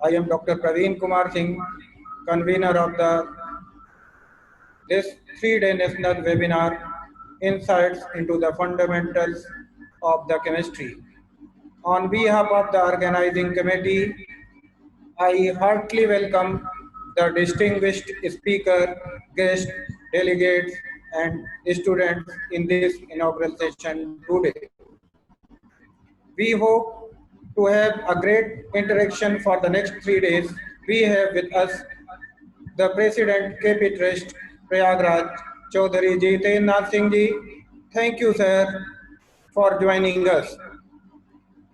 I am Dr. Praveen Kumar Singh, convener of this three-day national webinar, Insights into the Fundamentals of the Chemistry. On behalf of the organizing committee, I heartily welcome the distinguished speaker, guests, delegates, and students in this inaugural session today. We hope to have a great interaction for the next 3 days. We have with us the President KP Trust, Prayagraj, Chaudhary Jitendra Singh ji. Thank you, sir, for joining us.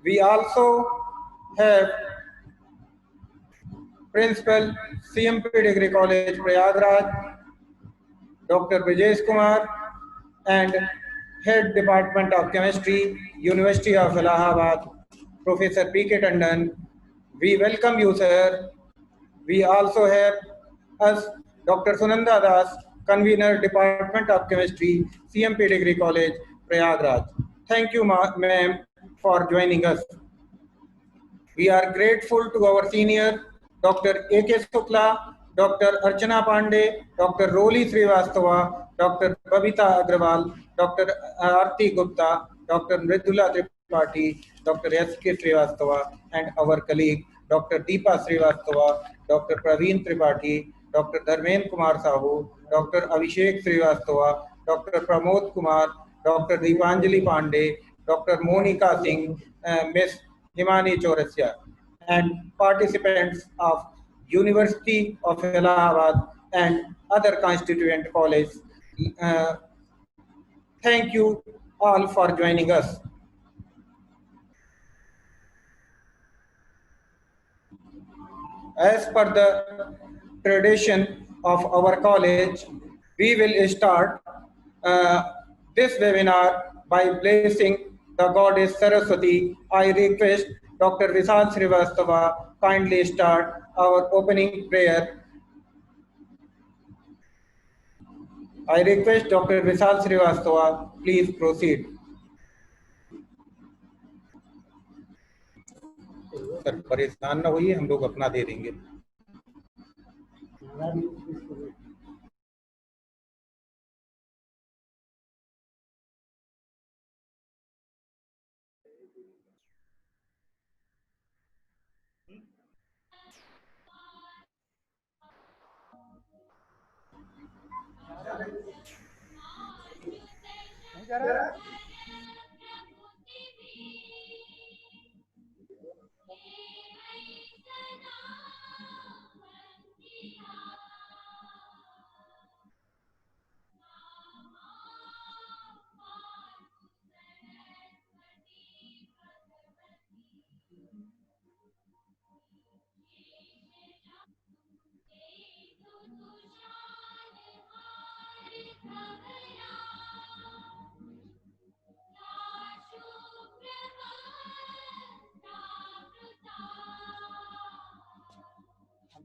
We also have Principal CMP Degree College, Prayagraj, Dr. Brijesh Kumar, and Head Department of Chemistry, University of Allahabad, Professor P.K. Tandon. We welcome you, sir. We also have us Dr. Sunanda Das, Convener, Department of Chemistry, CMP Degree College, Prayagraj. Thank you, ma'am, for joining us. We are grateful to our senior Dr. A.K. Sukla, Dr. Archana Pandey, Dr. Roli Srivastava, Dr. Babita Agrawal, Dr. Aarti Gupta, Dr. Mridula Tripathi, Dr. S.K. Srivastava, and our colleague Dr. Deepa Srivastava, Dr. Praveen Tripathi, Dr. Dharmen Kumar Sahu, Dr. Abhishek Srivastava, Dr. Pramod Kumar, Dr. Deepanjali Pandey, Dr. Monica Singh, Ms. Himani Chaurasia, and participants of University of Allahabad and other constituent colleges. Uh, Thank you all for joining us. As per the tradition of our college, we will start uh, this webinar by blessing the goddess Saraswati. I request Dr. Vishal Srivastava kindly start our opening prayer. I request Dr. Vishal Srivastava, please proceed. Sir परेशान ना होइए, हम लोग अपना दे देंगे.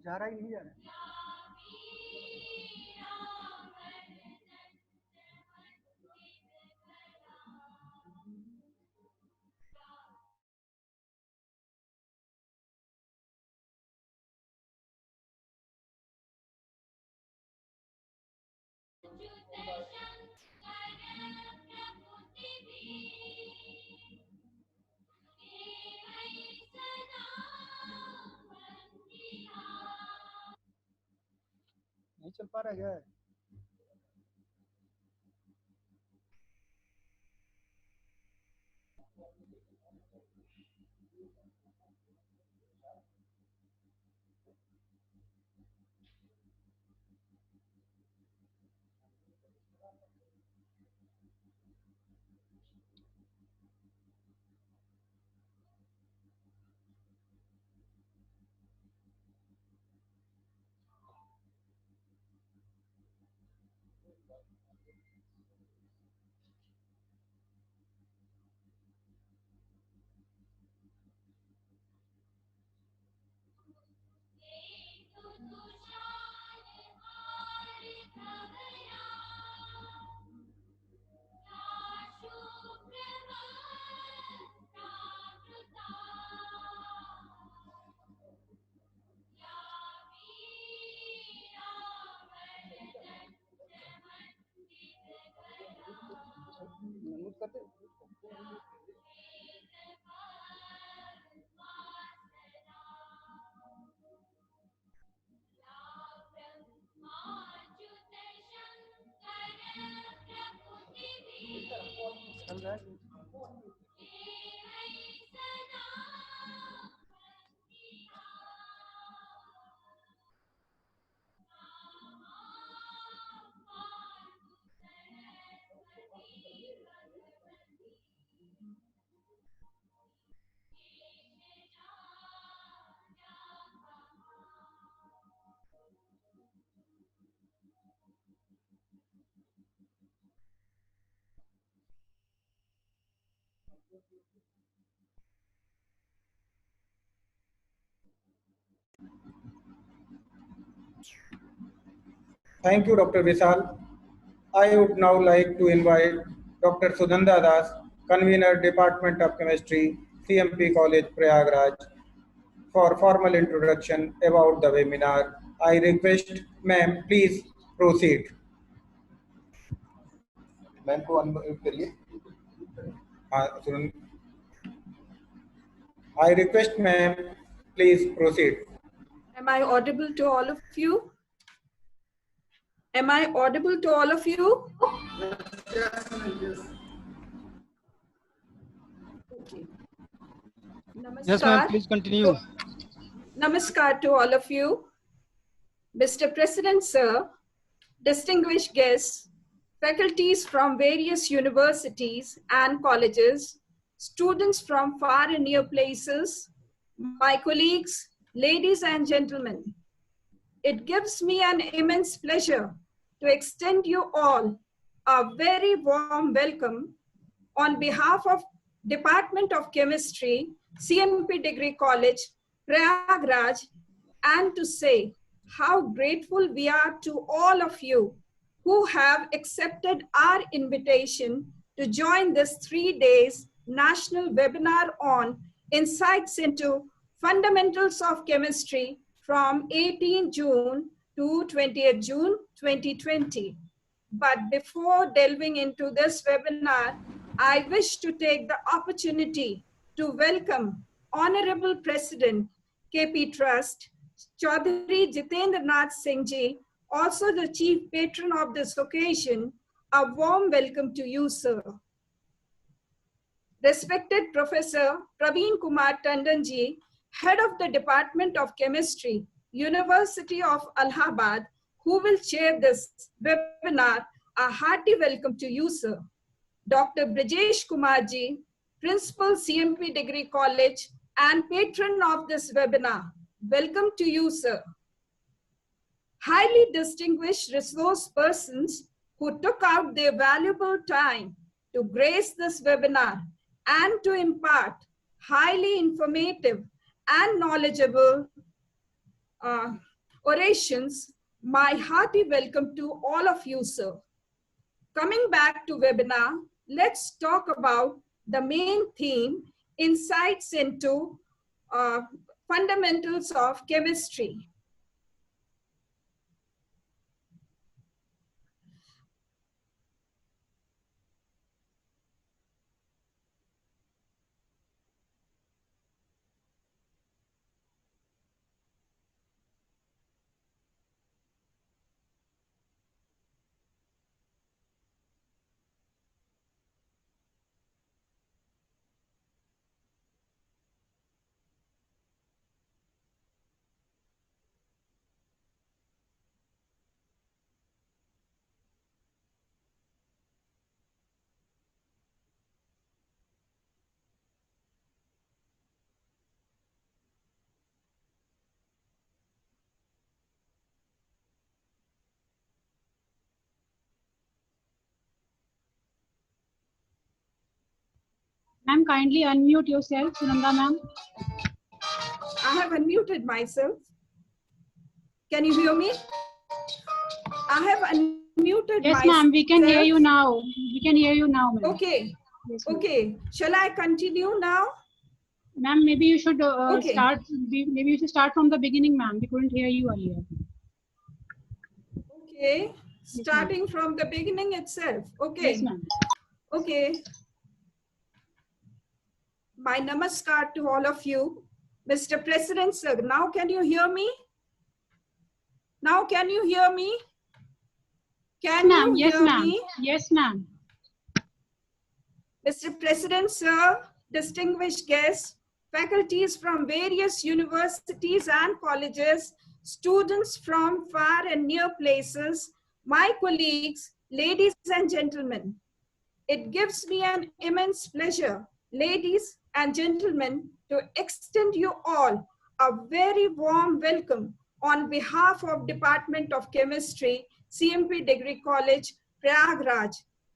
जा रहा ही नहीं जा रहा. नहीं चल पा रहा है क्या? Thank you, Dr. Vishal. I would now like to invite Dr. Sudhanda Das, Convener, Department of Chemistry, CMP College, Prayagraj, for formal introduction about the webinar. I request, ma'am, please proceed. Ma'am को unmute करिए. I request, ma'am, please proceed. Am I audible to all of you? Am I audible to all of you? Yes. Okay. Namaskar. Yes, ma'am, please continue. Namaskar to all of you. Mr. President, sir, distinguished guests, faculties from various universities and colleges, students from far and near places, my colleagues, ladies and gentlemen, it gives me an immense pleasure to extend you all a very warm welcome on behalf of Department of Chemistry, CMP Degree College, Prayagraj, and to say how grateful we are to all of you who have accepted our invitation to join this 3 days national webinar on Insights into Fundamentals of Chemistry from 18 June to 20th June 2020. But before delving into this webinar, I wish to take the opportunity to welcome Honorable President, KP Trust, Chaudhary Jitendra Nath Singh Ji, also the chief patron of this occasion. A warm welcome to you, sir. Respected Professor Praveen Kumar Tandon Ji, Head of the Department of Chemistry, University of Allahabad, who will chair this webinar, a hearty welcome to you, sir. Dr. Brijesh Kumar Ji, Principal CMP Degree College and patron of this webinar. Welcome to you, sir. Highly distinguished resource persons who took out their valuable time to grace this webinar and to impart highly informative and knowledgeable orations, my hearty welcome to all of you, sir. Coming back to webinar, let's talk about the main theme, insights into fundamentals of chemistry. Ma'am, kindly unmute yourself, Sunanda ma'am. I have unmuted myself. Can you hear me? I have unmuted myself. Yes, ma'am, we can hear you now. We can hear you now, ma'am. Okay. Yes, okay. Shall I continue now? Ma'am, maybe you should start. Maybe you should start from the beginning, ma'am. We couldn't hear you earlier. Okay. Starting from the beginning itself. Okay. Yes, ma'am. Okay. my namaskar to all of you. Mr. President, sir, now can you hear me? Now can you hear me? Can you hear me? Yes, ma'am. Mr. President, sir, distinguished guests, faculties from various universities and colleges, students from far and near places, my colleagues, ladies and gentlemen. It gives me an immense pleasure, ladies and gentlemen, to extend you all a very warm welcome on behalf of Department of Chemistry, CMP Degree College, Prayagraj,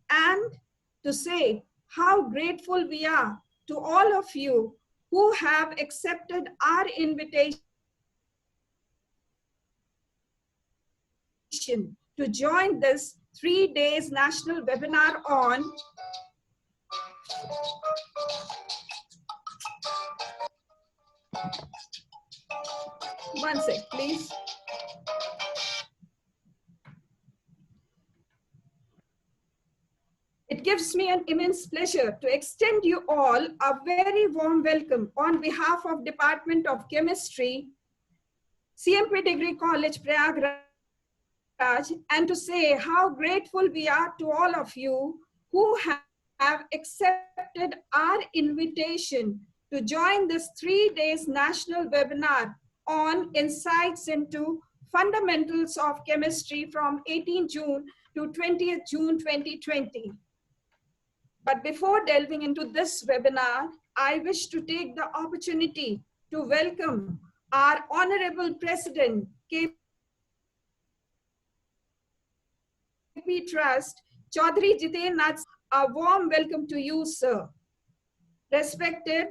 and to say how grateful we are to all of you who have accepted our invitation to join this 3 days national webinar on one sec, please. It gives me an immense pleasure to extend you all a very warm welcome on behalf of Department of Chemistry, CMP Degree College, Prayagraj, and to say how grateful we are to all of you who have accepted our invitation to join this 3 days national webinar on insights into fundamentals of chemistry from 18 June to 20th June 2020. But before delving into this webinar, I wish to take the opportunity to welcome our Honorable President, KP Trust, Chaudhary Jiten Nath. A warm welcome to you, sir. Respected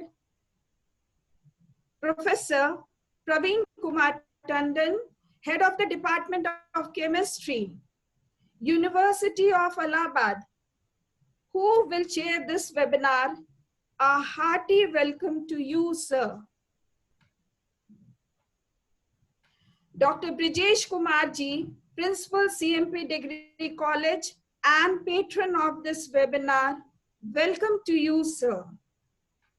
Professor Praveen Kumar Tandon, Head of the Department of Chemistry, University of Allahabad, who will chair this webinar. A hearty welcome to you, sir. Dr. Brijesh Kumarji, Principal CMP Degree College and patron of this webinar, welcome to you, sir.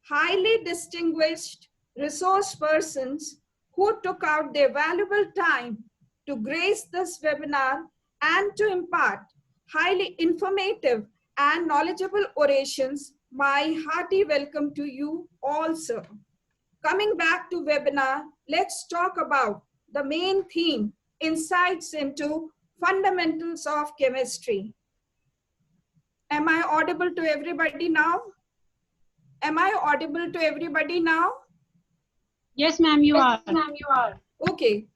Highly distinguished resource persons who took out their valuable time to grace this webinar and to impart highly informative and knowledgeable orations, my hearty welcome to you all, sir. Coming back to webinar, let's talk about the main theme, insights into fundamentals of chemistry. Am I audible to everybody now? Am I audible to everybody now? Yes, ma'am, you are. Yes, ma'am, you are. Okay.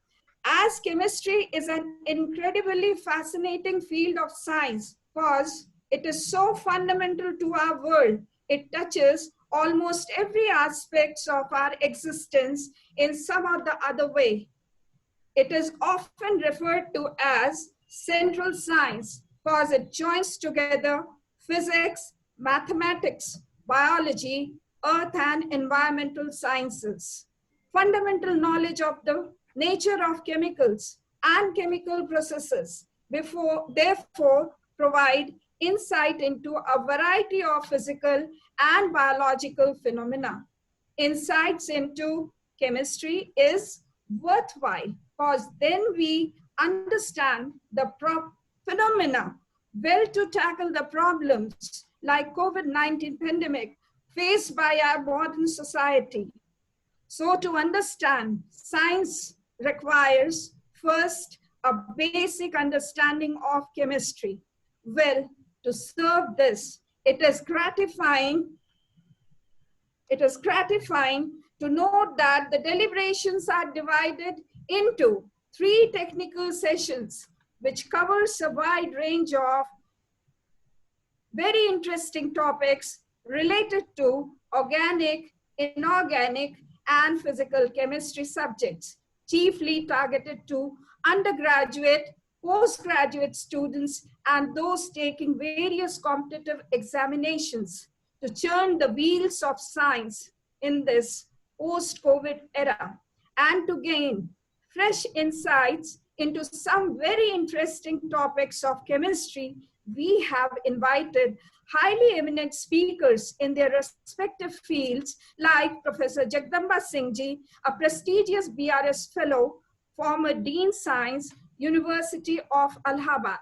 As chemistry is an incredibly fascinating field of science because it is so fundamental to our world, it touches almost every aspect of our existence in some or the other way. It is often referred to as central science because it joins together physics, mathematics, biology, earth and environmental sciences. Fundamental knowledge of the nature of chemicals and chemical processes therefore provide insight into a variety of physical and biological phenomena. Insights into chemistry is worthwhile because then we understand the phenomena well to tackle the problems like COVID-19 pandemic faced by our modern society. So to understand, science requires first a basic understanding of chemistry. Well, to serve this, it is gratifying to note that the deliberations are divided into 3 technical sessions, which covers a wide range of very interesting topics related to organic, inorganic, and physical chemistry subjects, chiefly targeted to undergraduate, postgraduate students, and those taking various competitive examinations to churn the wheels of science in this post-COVID era and to gain fresh insights into some very interesting topics of chemistry we have invited highly eminent speakers in their respective fields, like Professor Jagdamba Singh Ji, a prestigious BRS Fellow, former Dean Science, University of Allahabad.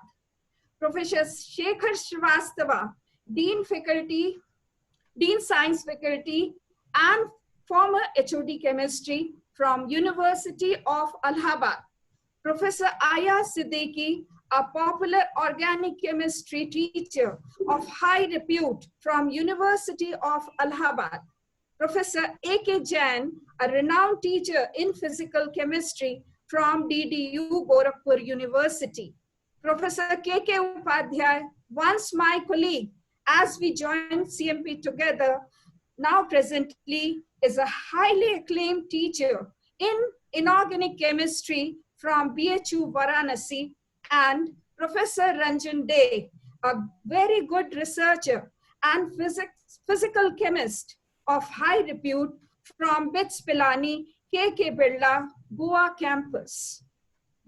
Professor Shekhar Srivastava, Dean Science Faculty, and former HOD Chemistry from University of Allahabad. Professor Aya Siddiqui, a popular organic chemistry teacher of high repute from University of Allahabad. Professor A.K. Jain, a renowned teacher in physical chemistry from DDU Gorakhpur University. Professor K.K. Upadhyay, once my colleague, as we joined CMP together, now presently is a highly acclaimed teacher in inorganic chemistry from BHU Varanasi, and Professor Ranjan Dey, a very good researcher and physical chemist of high repute from BITS Pilani, KK Birla, Goa campus.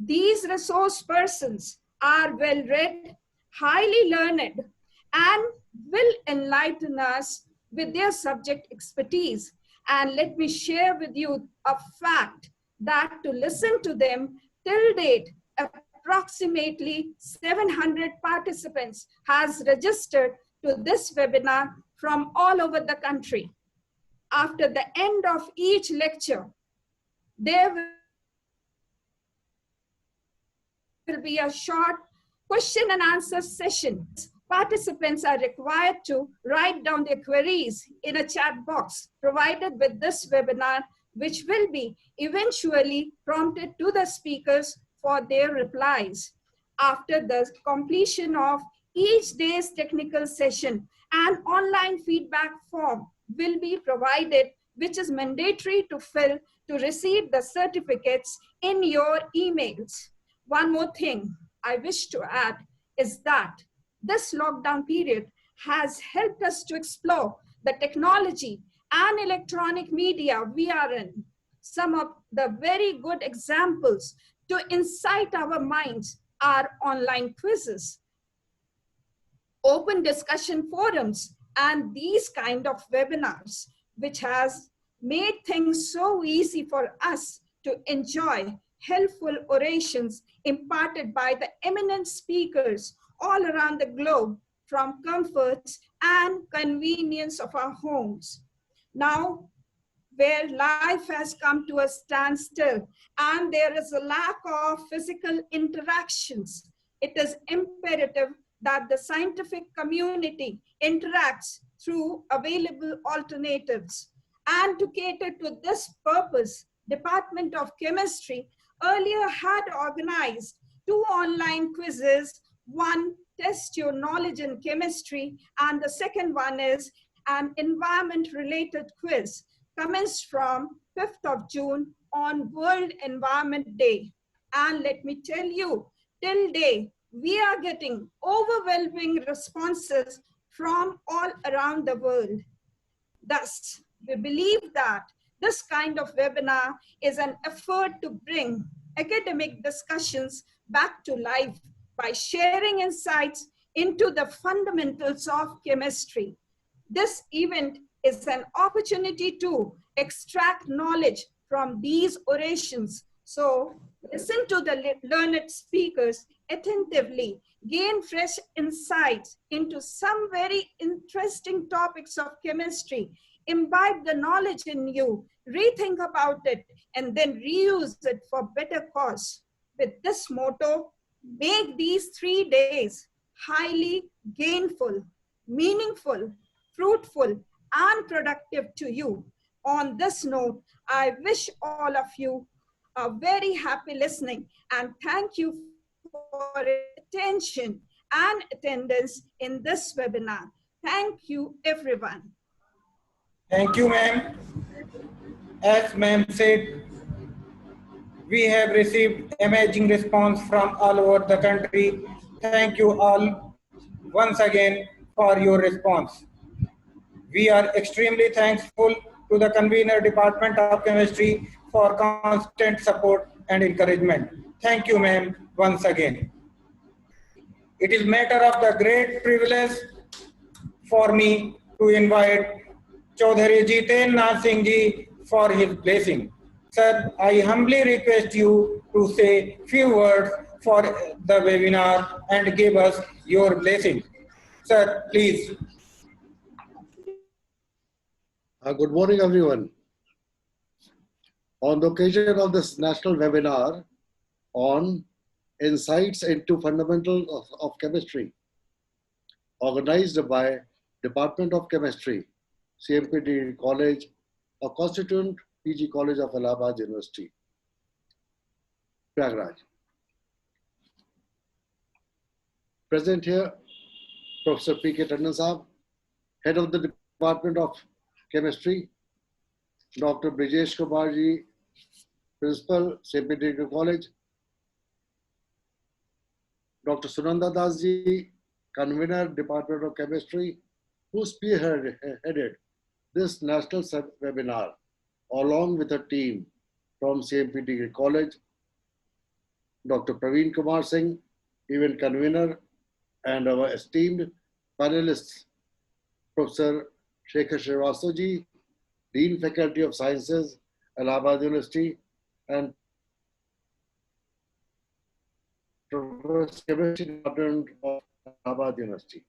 These resource persons are well-read, highly learned, and will enlighten us with their subject expertise. And let me share with you a fact that to listen to them till date, approximately 700 participants has registered to this webinar from all over the country. After the end of each lecture, there will be a short question and answer session. Participants are required to write down their queries in a chat box provided with this webinar, which will be eventually prompted to the speakers for their replies. After the completion of each day's technical session, an online feedback form will be provided, which is mandatory to fill to receive the certificates in your emails. One more thing I wish to add is that this lockdown period has helped us to explore the technology and electronic media we are in. Some of the very good examples to incite our minds are online quizzes, open discussion forums, and these kind of webinars, which has made things so easy for us to enjoy helpful orations imparted by the eminent speakers all around the globe from comforts and convenience of our homes. Now, where life has come to a standstill and there is a lack of physical interactions, it is imperative that the scientific community interacts through available alternatives. And to cater to this purpose, Department of Chemistry earlier had organized 2 online quizzes. One, test your knowledge in chemistry, and the second one is an environment-related quiz, commenced from 5th of June on World Environment Day. And let me tell you, till date, we are getting overwhelming responses from all around the world. Thus, we believe that this kind of webinar is an effort to bring academic discussions back to life by sharing insights into the fundamentals of chemistry. This event is an opportunity to extract knowledge from these orations. So listen to the learned speakers attentively, gain fresh insights into some very interesting topics of chemistry, imbibe the knowledge in you, rethink about it, and then reuse it for better cause. With this motto, make these 3 days highly gainful, meaningful, fruitful, and productive to you. On this note, I wish all of you a very happy listening, and thank you for attention and attendance in this webinar. Thank you, everyone. Thank you, ma'am. As ma'am said, we have received amazing response from all over the country. Thank you all once again for your response. We are extremely thankful to the convener Department of Chemistry for constant support and encouragement. Thank you, ma'am, once again. It is matter of the great privilege for me to invite Chaudhary Jiten Nath Singh ji for his blessing. Sir, I humbly request you to say few words for the webinar and give us your blessing. Sir, please. Good morning, everyone. On the occasion of this national webinar on Insights into Fundamentals of Chemistry, organized by Department of Chemistry, CMP College, a constituent PG College of Allahabad University, Prayagraj. Present here, Professor P.K. Tandon Saab, Head of the Department of Chemistry, Dr. Brijesh Kumar ji, Principal, CMP Degree College, Dr. Sunanda Das ji, Convener, Department of Chemistry, who spearheaded this national webinar, along with a team from CMP Degree College, Dr. Praveen Kumar Singh, event convener, and our esteemed panelists, Professor Shekhar Srivastava ji, Dean Faculty of Sciences, Allahabad University, and Professor Chemistry Department of Allahabad University.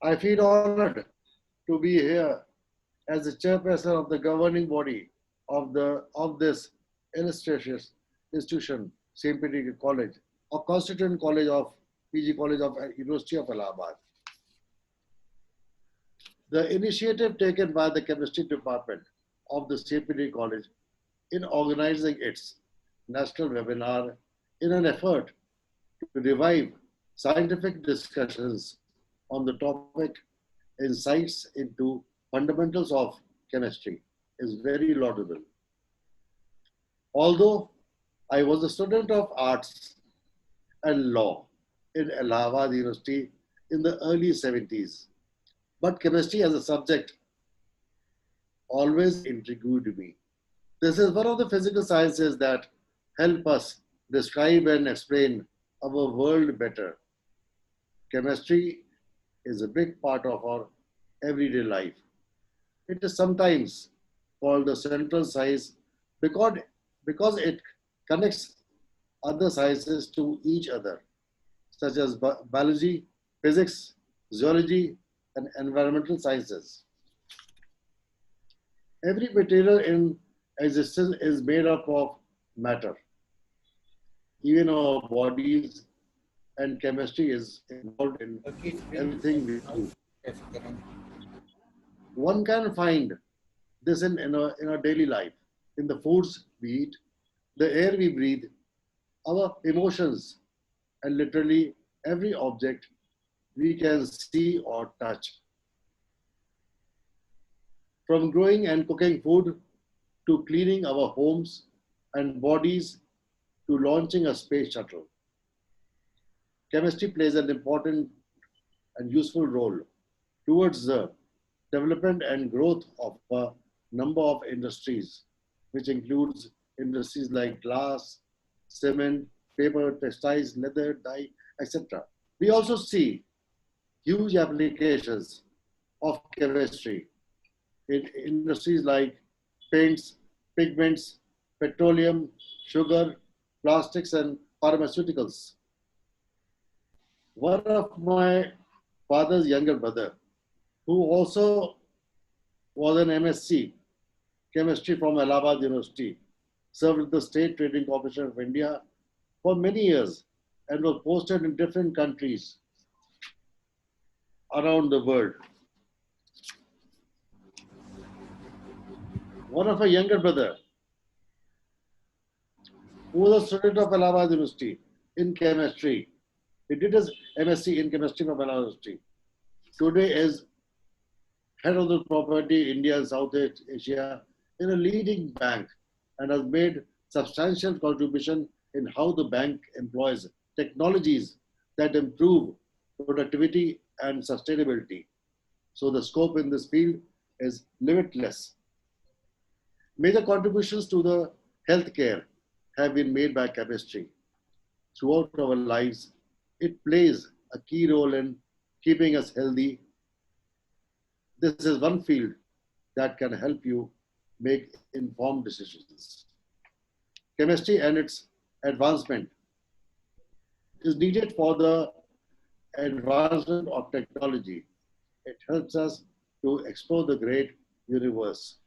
I feel honored to be here as the chairperson of the governing body of this illustrious institution, CMP Degree College, a constituent college of PG College of University of Allahabad. The initiative taken by the chemistry department of the CMP Degree College in organizing its national webinar in an effort to revive scientific discussions on the topic Insights into Fundamentals of Chemistry is very laudable. Although I was a student of arts and law in Allahabad University in the early 70s, but chemistry as a subject always intrigued me. This is one of the physical sciences that help us describe and explain our world better. Chemistry is a big part of our everyday life. It is sometimes called the central science because it connects other sciences to each other, such as biology, physics, zoology, and environmental sciences. Every material in existence is made up of matter. Even our bodies and chemistry is involved in everything we do. One can find this in our daily life, in the foods we eat, the air we breathe, our emotions, and literally every object we can see or touch. From growing and cooking food to cleaning our homes and bodies to launching a space shuttle. Chemistry plays an important and useful role towards the development and growth of a number of industries, which includes industries like glass, cement, paper, textiles, leather, dye, etc. We also see huge applications of chemistry in industries like paints, pigments, petroleum, sugar, plastics, and pharmaceuticals. One of my father's younger brother, who also was an MSc chemistry from Allahabad University, served with the State Trading Corporation of India for many years and was posted in different countries around the world. One of my younger brother, who was a student of Allahabad University in chemistry, he did his MSc in chemistry from Allahabad University. Today is head of the property India and South Asia in a leading bank and has made substantial contribution in how the bank employs technologies that improve productivity and sustainability. So the scope in this field is limitless. Major contributions to the healthcare have been made by chemistry throughout our lives It plays a key role in keeping us healthy. This is one field that can help you make informed decisions. Chemistry and its advancement is needed for the advancement of technology. It helps us to explore the great universe.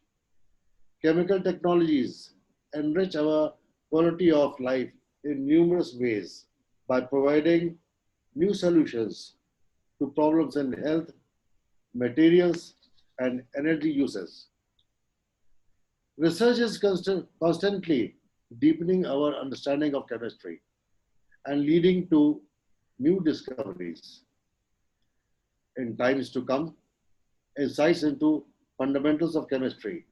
Chemical technologies enrich our quality of life in numerous ways by providing new solutions to problems in health, materials, and energy uses. Research is constantly deepening our understanding of chemistry and leading to new discoveries. In times to come, insights into fundamentals of chemistry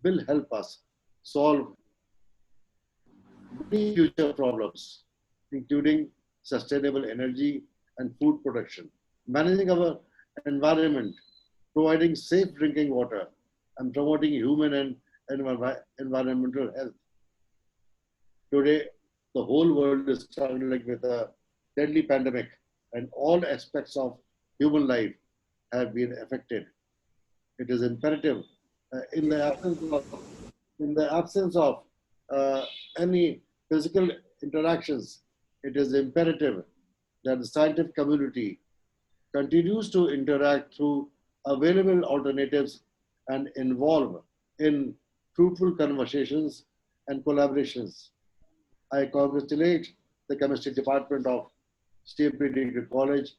will help us solve many future problems, including sustainable energy and food production, managing our environment, providing safe drinking water, and promoting human and environmental health. Today, the whole world is struggling with a deadly pandemic, and all aspects of human life have been affected. It is imperative in the absence of any physical interactions, it is imperative that the scientific community continues to interact through available alternatives and involve in fruitful conversations and collaborations. I congratulate the chemistry department of CMP Degree College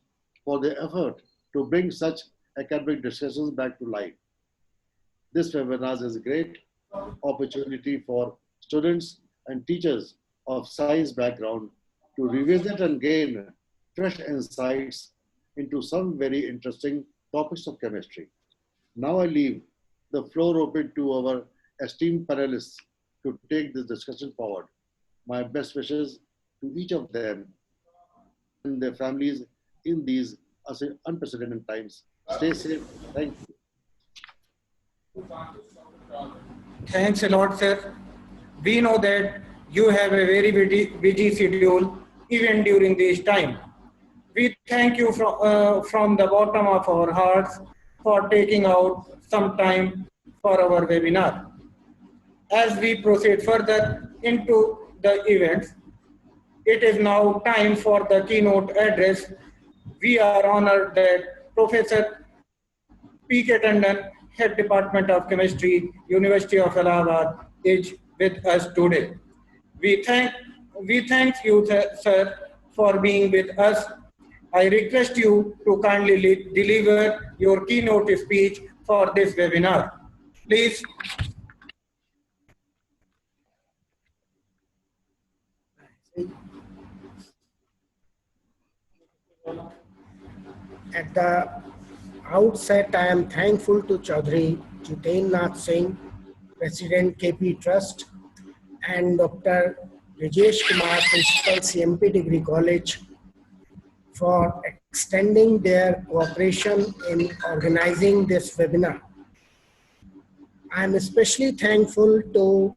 for their effort to bring such academic discussions back to life. This webinar is a great opportunity for students and teachers of science background to revisit and gain fresh insights into some very interesting topics of chemistry. Now I leave the floor open to our esteemed panelists to take this discussion forward. My best wishes to each of them and their families in these unprecedented times. Stay safe. Thank you. Thanks a lot, sir. We know that you have a very busy schedule even during this time. We thank you from the bottom of our hearts for taking out some time for our webinar. As we proceed further into the events, it is now time for the keynote address. We are honored that Professor P.K. Tandon, Head Department of Chemistry, University of Allahabad, is with us today. We thank you, sir, for being with us. I request you to kindly deliver your keynote speech for this webinar. Please. At the outset, I am thankful to Chaudhry Jiten Nath Singh, President KP Trust, and Dr. Rajesh Kumar, Principal CMP Degree College, for extending their cooperation in organizing this webinar. I am especially thankful to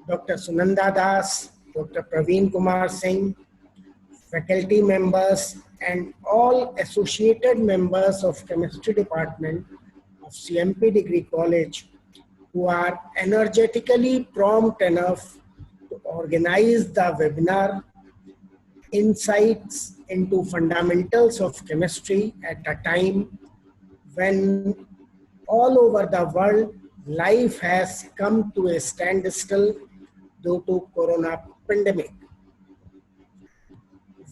Dr. Sunanda Das, Dr. Praveen Kumar Singh, faculty members, and all associated members of Chemistry Department of CMP Degree College who are energetically prompt enough to organize the webinar Insights into Fundamentals of Chemistry at a time when all over the world life has come to a standstill due to corona pandemic.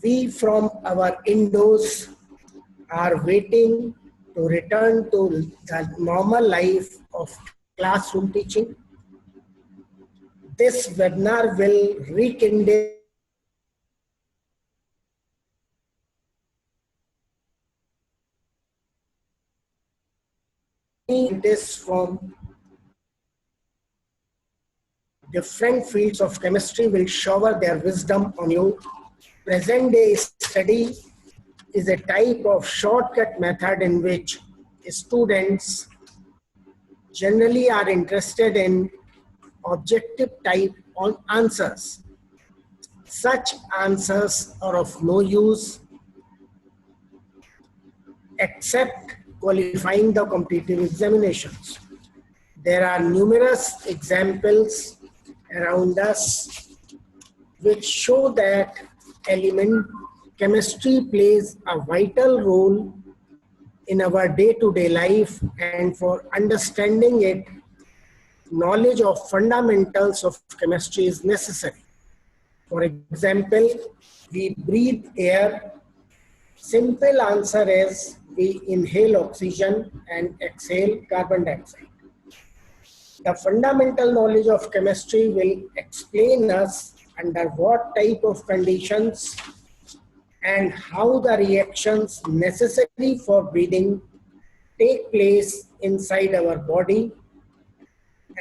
We from our indoors are waiting to return to the normal life of classroom teaching. This webinar will rekindle this from different fields of chemistry will shower their wisdom on you. Present day study is a type of shortcut method in which students generally are interested in objective type on answers. Such answers are of no use except qualifying the competitive examinations. There are numerous examples around us which show that element chemistry plays a vital role in our day-to-day life, and for understanding it, knowledge of fundamentals of chemistry is necessary. For example, we breathe air. Simple answer is we inhale oxygen and exhale carbon dioxide. The fundamental knowledge of chemistry will explain us under what type of conditions and how the reactions necessary for breathing take place inside our body,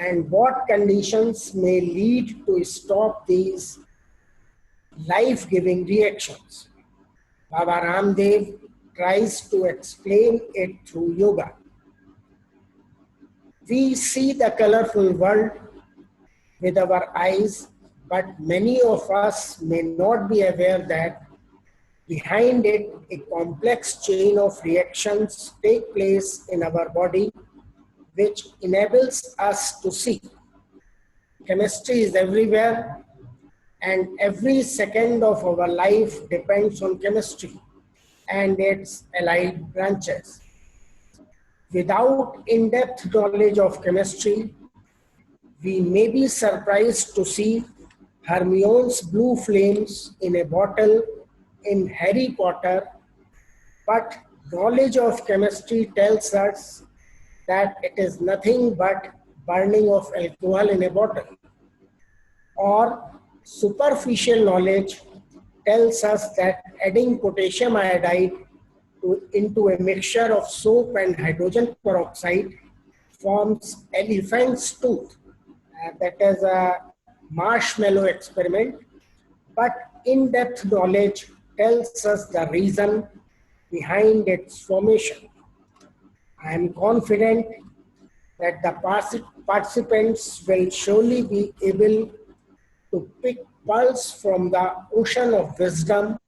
and what conditions may lead to stop these life-giving reactions. Baba Ramdev tries to explain it through yoga. We see the colorful world with our eyes, but many of us may not be aware that behind it, a complex chain of reactions take place in our body, which enables us to see. Chemistry is everywhere, and every second of our life depends on chemistry and its allied branches. Without in-depth knowledge of chemistry, we may be surprised to see Hermione's blue flames in a bottle in Harry Potter, but knowledge of chemistry tells us that it is nothing but burning of alcohol in a bottle. Or superficial knowledge tells us that adding potassium iodide into a mixture of soap and hydrogen peroxide forms elephant's tooth. That is a marshmallow experiment, but in-depth knowledge tells us the reason behind its formation. I am confident that the participants will surely be able to pick pearls from the ocean of wisdom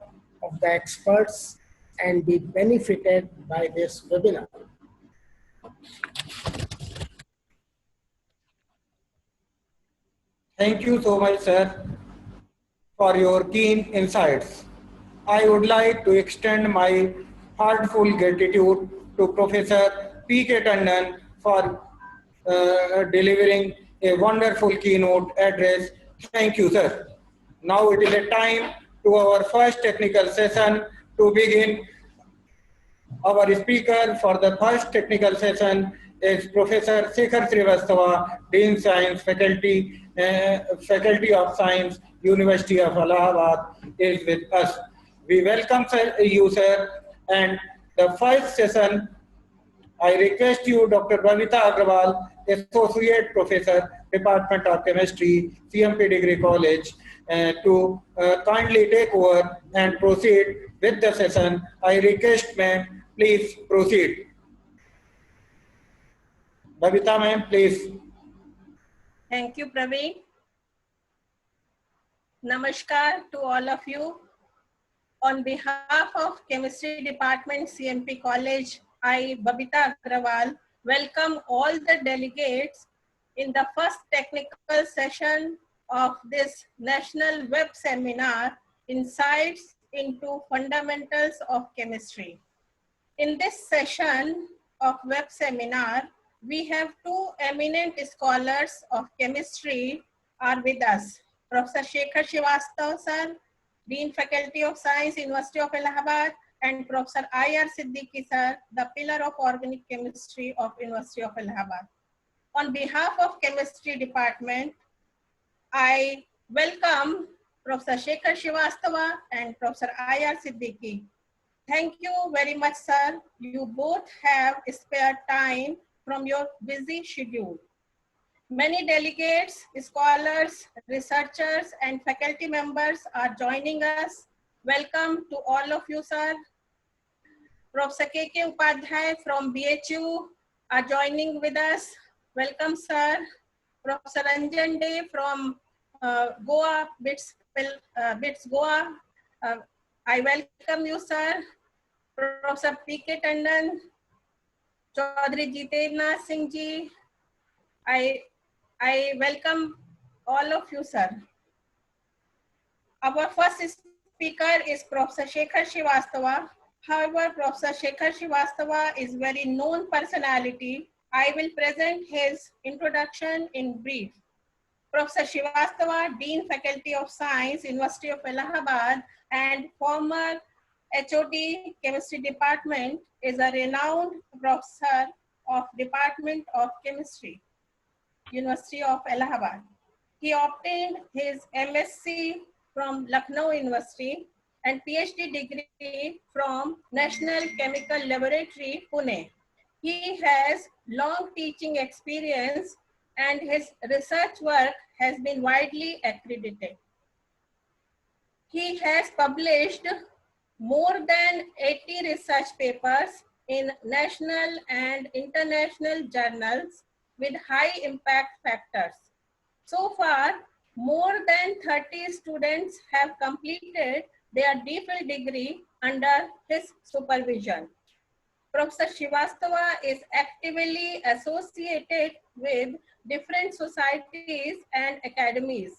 of the experts and be benefited by this webinar. Thank you so much, sir, for your keen insights. I would like to extend my heartfelt gratitude to Professor P.K. Tandon for delivering a wonderful keynote address. Thank you, sir. Now it is a time to our first technical session to begin. Our speaker for the first technical session is Professor Shekhar Srivastava, Dean Science, Faculty of Science, University of Allahabad, is with us. We welcome you, sir. And the first session, I request you, Dr. Babita Agrawal, Associate Professor, Department of Chemistry, CMP Degree College, to kindly take over and proceed with the session. I request ma'am, please proceed. Babita ma'am, please. Thank you, Praveen. Namaskar to all of you. On behalf of Chemistry Department, CMP College, I, Babita Agrawal, welcome all the delegates in the first technical session of this National Web Seminar, Insights into Fundamentals of Chemistry. In this session of web seminar, we have two eminent scholars of chemistry are with us. Professor Shekhar Srivastava, sir, Dean Faculty of Science, University of Allahabad, and Professor I.R. Siddiqui, sir, the Pillar of Organic Chemistry of University of Allahabad. On behalf of Chemistry Department, I welcome Professor Shekhar Srivastava and Professor I.R. Siddiqui. Thank you very much, sir. You both have spared time from your busy schedule. Many delegates, scholars, researchers, and faculty members are joining us. Welcome to all of you, sir. Professor K.K. Upadhyay from BHU are joining with us. Welcome, sir. Professor Ranjan Dey from Goa, BITS BITS Goa. I welcome you, sir. Professor P.K. Tandon, Chaudhary Jitendra Singh ji. I welcome all of you, sir. Our first speaker is Professor Shekhar Srivastava. However, Professor Shekhar Srivastava is very known personality. I will present his introduction in brief. Professor Srivastava, Dean Faculty of Science, University of Allahabad, and former HOD Chemistry Department, is a renowned professor of Department of Chemistry, University of Allahabad. He obtained his MSc from Lucknow University and PhD degree from National Chemical Laboratory, Pune. He has long teaching experience and his research work has been widely accredited. He has published more than 80 research papers in national and international journals with high impact factors. So far, more than 30 students have completed their DPhil degree under his supervision. Professor Srivastava is actively associated with different societies and academies.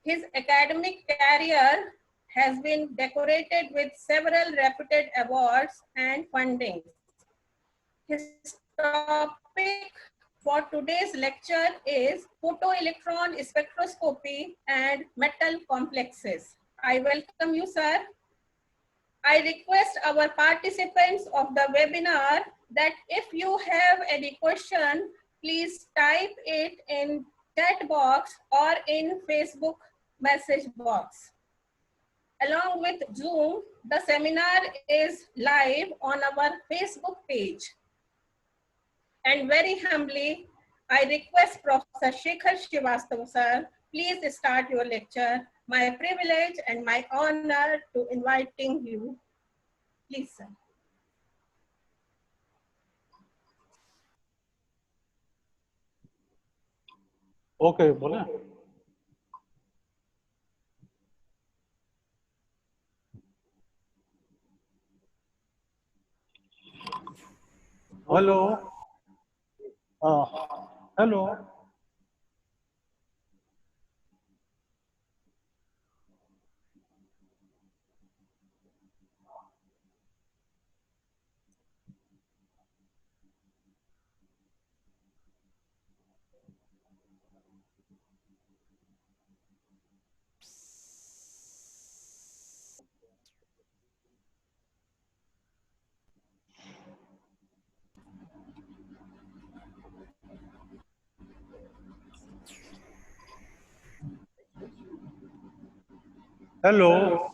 His academic career has been decorated with several reputed awards and fundings. His topic for today's lecture is photoelectron spectroscopy and metal complexes. I welcome you, sir. I request our participants of the webinar that if you have any question, please type it in chat box or in Facebook message box. Along with Zoom, the seminar is live on our Facebook page. And very humbly, I request Professor Shekhar Srivastava, sir, please start your lecture. My privilege and my honor to inviting you. Please, sir. Okay, बोले. Hello. Hello. Hello.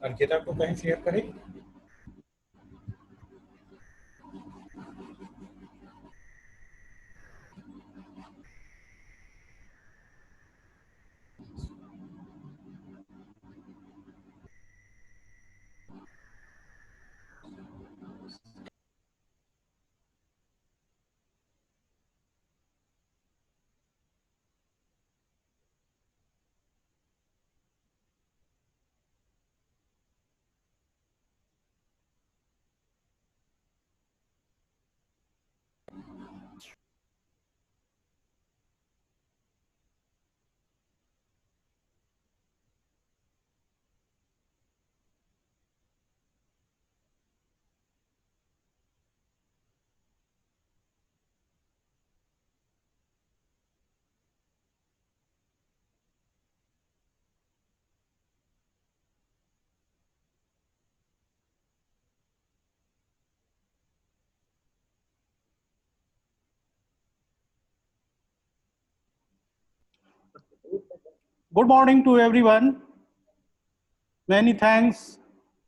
Ankita को कहीं share करें. Good morning to everyone. Many thanks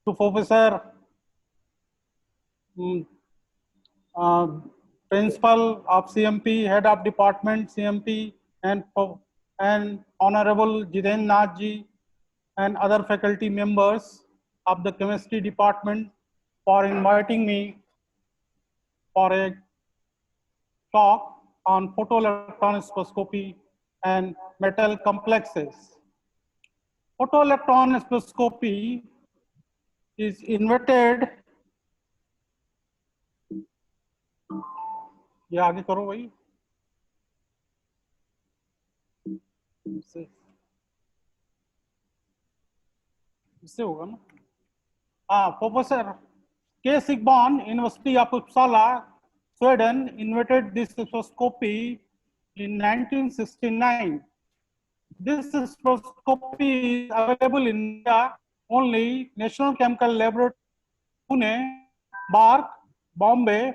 to Professor Principal of CMP, Head of Department CMP, and Honorable Jiten Nath ji and other faculty members of the Chemistry Department for inviting me for a talk on photoelectron spectroscopy and metal complexes. Photoelectron spectroscopy is invented. ये आगे करो भाई. इससे होगा ना. Professor K. Sigborn, University of Uppsala, Sweden, invented this spectroscopy in 1969. This spectroscopy is available in India only. National Chemical Laboratory, Pune, BARC, Bombay,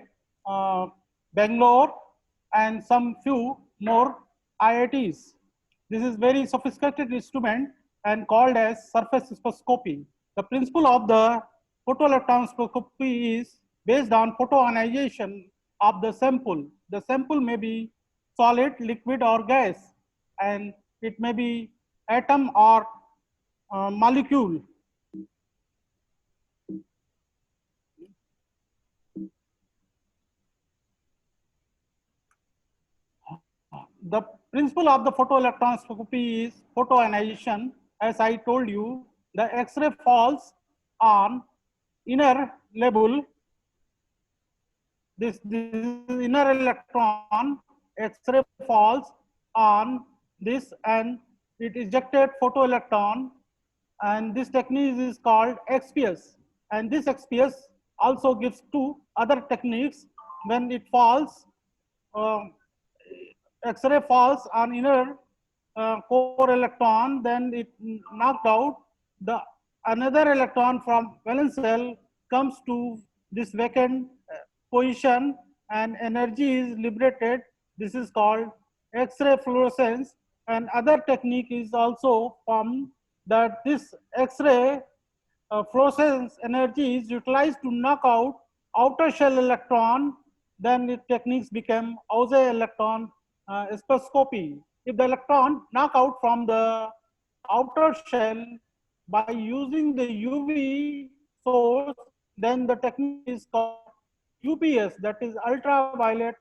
Bangalore, and some few more IITs. This is very sophisticated instrument and called as surface spectroscopy. The principle of the photoelectron spectroscopy is based on photoionization of the sample. The sample may be solid, liquid, or gas, and it may be atom or molecule. The principle of the photoelectron spectroscopy is photoionization. As I told you, the X-ray falls on inner label. This inner electron, X-ray falls on this and it ejected photoelectron, and this technique is called XPS. And this XPS also gives two other techniques. When it falls, X-ray falls on inner core electron, then it knocked out the another electron from valence shell comes to this vacant position and energy is liberated. This is called X-ray fluorescence. And other technique is also found that this X-ray fluorescence energy is utilized to knock out outer shell electron. Then the techniques become Auger electron spectroscopy. If the electron knock out from the outer shell by using the UV source, then the technique is called UPS, that is ultraviolet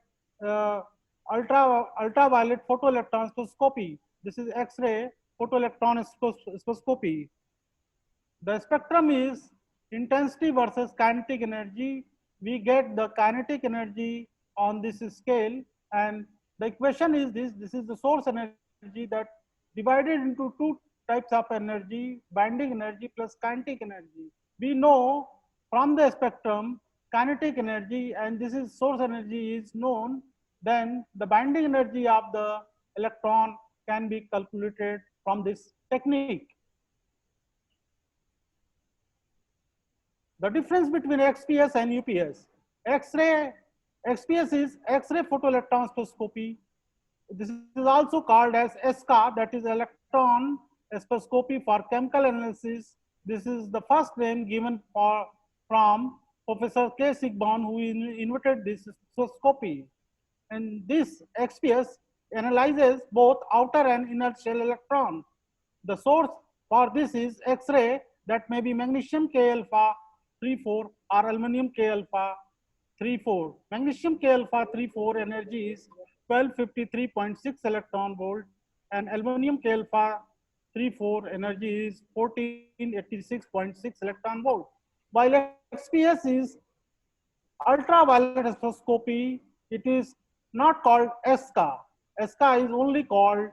photoelectron spectroscopy. This is X-ray photoelectron spectroscopy. The spectrum is intensity versus kinetic energy. We get the kinetic energy on this scale, and the equation is this. This is the source energy that divided into two types of energy, binding energy plus kinetic energy. We know from the spectrum kinetic energy, and this is source energy is known. Then the binding energy of the electron can be calculated from this technique. The difference between XPS and UPS. XPS is X-ray photoelectron spectroscopy. This is also called as ESCA, that is electron spectroscopy for chemical analysis. This is the first name given from Professor K. Sigborn, who invented this spectroscopy. And this XPS analyzes both outer and inner shell electron. The source for this is X-ray, that may be magnesium K alpha 34 or aluminum K alpha 34. Magnesium K alpha 34 energy is 1253.6 electron volt, and aluminum K alpha 34 energy is 1486.6 electron volt. While XPS is ultraviolet spectroscopy, it is not called ESCA. ESCA is only called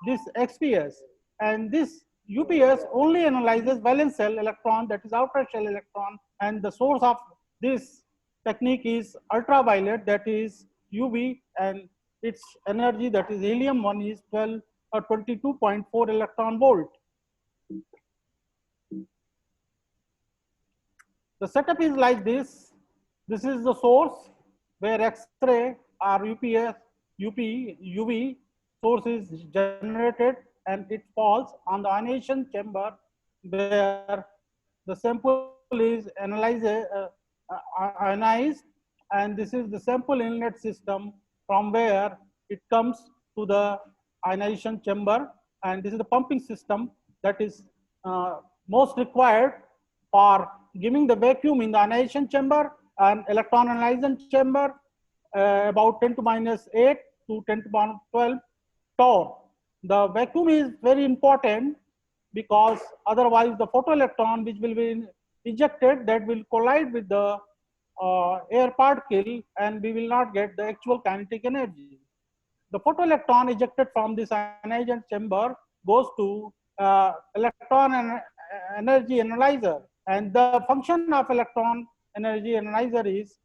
this XPS, and this UPS only analyzes valence shell electron, that is outer shell electron, and the source of this technique is ultraviolet, that is UV, and its energy, that is helium 1, is 22.4 electron volt. The setup is like this. This is the source where X-ray or UV source is generated. and it falls on the ionization chamber where the sample is ionized, and this is the sample inlet system from where it comes to the ionization chamber, and this is the pumping system that is most required for giving the vacuum in the ionization chamber and electron ionization chamber about 10 to minus 8 to 10 to minus 12 torr. The vacuum is very important because otherwise the photoelectron which will be ejected, that will collide with the air particle and we will not get the actual kinetic energy. The photoelectron ejected from this ionization chamber goes to electron and energy analyzer, and the function of electron energy analyzer is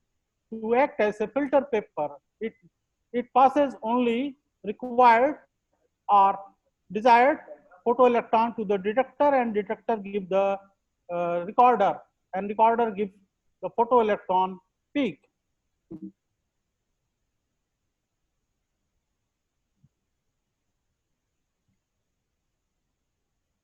to act as a filter paper. It passes only required or desired photoelectron to the detector, and detector give the recorder, and recorder gives the photoelectron peak.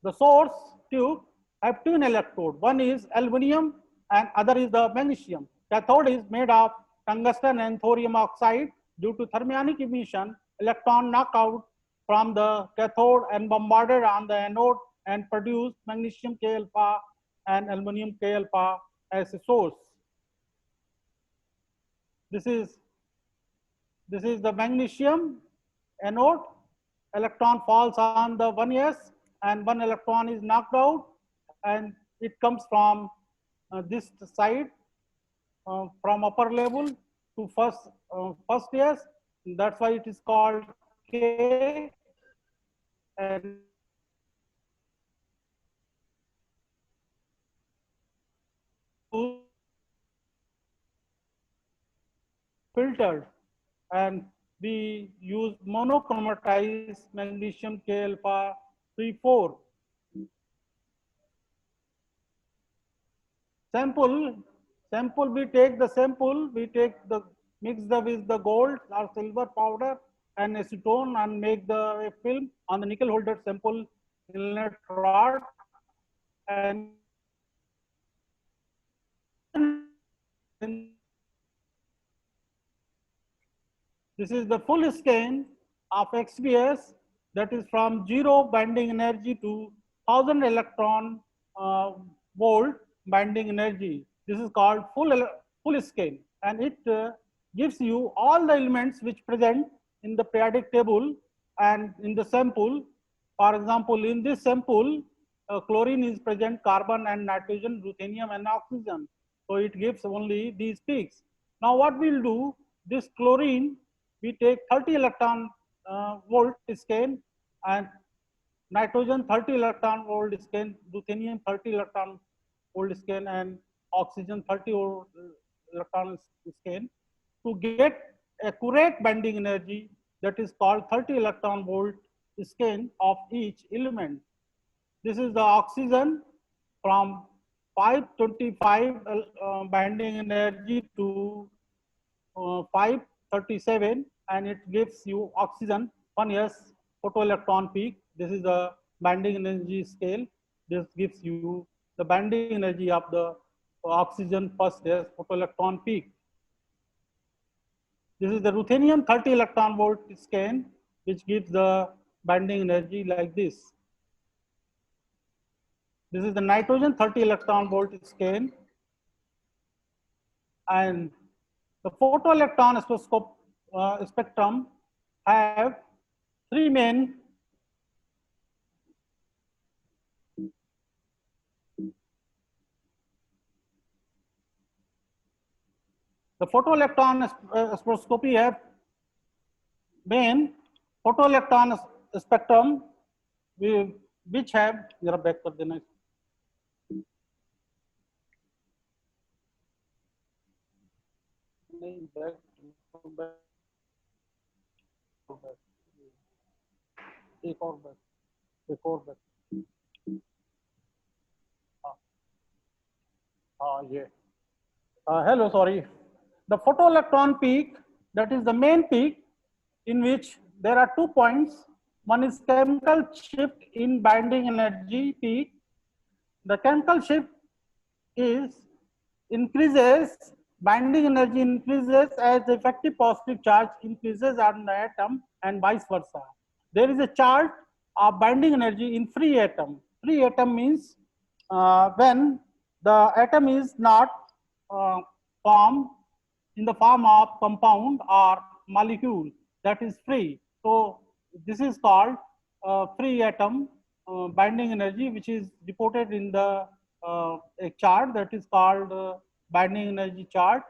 The source tube have twin electrode. One is aluminum and other is the magnesium. Cathode is made of tungsten and thorium oxide. Due to thermionic emission, electron knocked out from the cathode and bombarded on the anode and produce magnesium K alpha and aluminum K alpha as a source. This is the magnesium anode. Electron falls on the 1s and one electron is knocked out, and it comes from this side from upper level to first s. That's why it is called K. And filtered, and we use monochromatized magnesium K alpha 3,4. Sample, we take the sample, mix with the gold or silver powder and acetone and make the film on the nickel holder sample inlet rod, and this is the full scan of XPS, that is from 0 binding energy to 1000 electron volt binding energy. This is called full scan, and it gives you all the elements which present in the periodic table and in the sample. For example, in this sample, chlorine is present, carbon and nitrogen, ruthenium and oxygen. So it gives only these peaks. Now what we'll do, this chlorine, we take 30 electron volt scan, and nitrogen 30 electron volt scan, ruthenium 30 electron volt scan, and oxygen 30 electron scan to get accurate binding energy, that is called 30 electron volt scan of each element. This is the oxygen from 525 binding energy to 537, and it gives you oxygen 1s photoelectron peak. This is the binding energy scale. This gives you the binding energy of the oxygen first s photoelectron peak. This is the ruthenium 30 electron volt scan, which gives the binding energy like this. This is the nitrogen 30 electron volt scan, and the photoelectron spectrum have 3 main the photoelectron spectroscopy have main photoelectron spectrum which have back for the next. Hello, sorry. The photoelectron peak, that is the main peak in which there are 2 points. One is chemical shift in binding energy peak. The chemical shift is increases, binding energy increases as the effective positive charge increases on the atom and vice versa. There is a chart of binding energy in free atom. Free atom means when the atom is not formed in the form of compound or molecule, that is free. So this is called free atom binding energy, which is reported in the a chart that is called binding energy chart.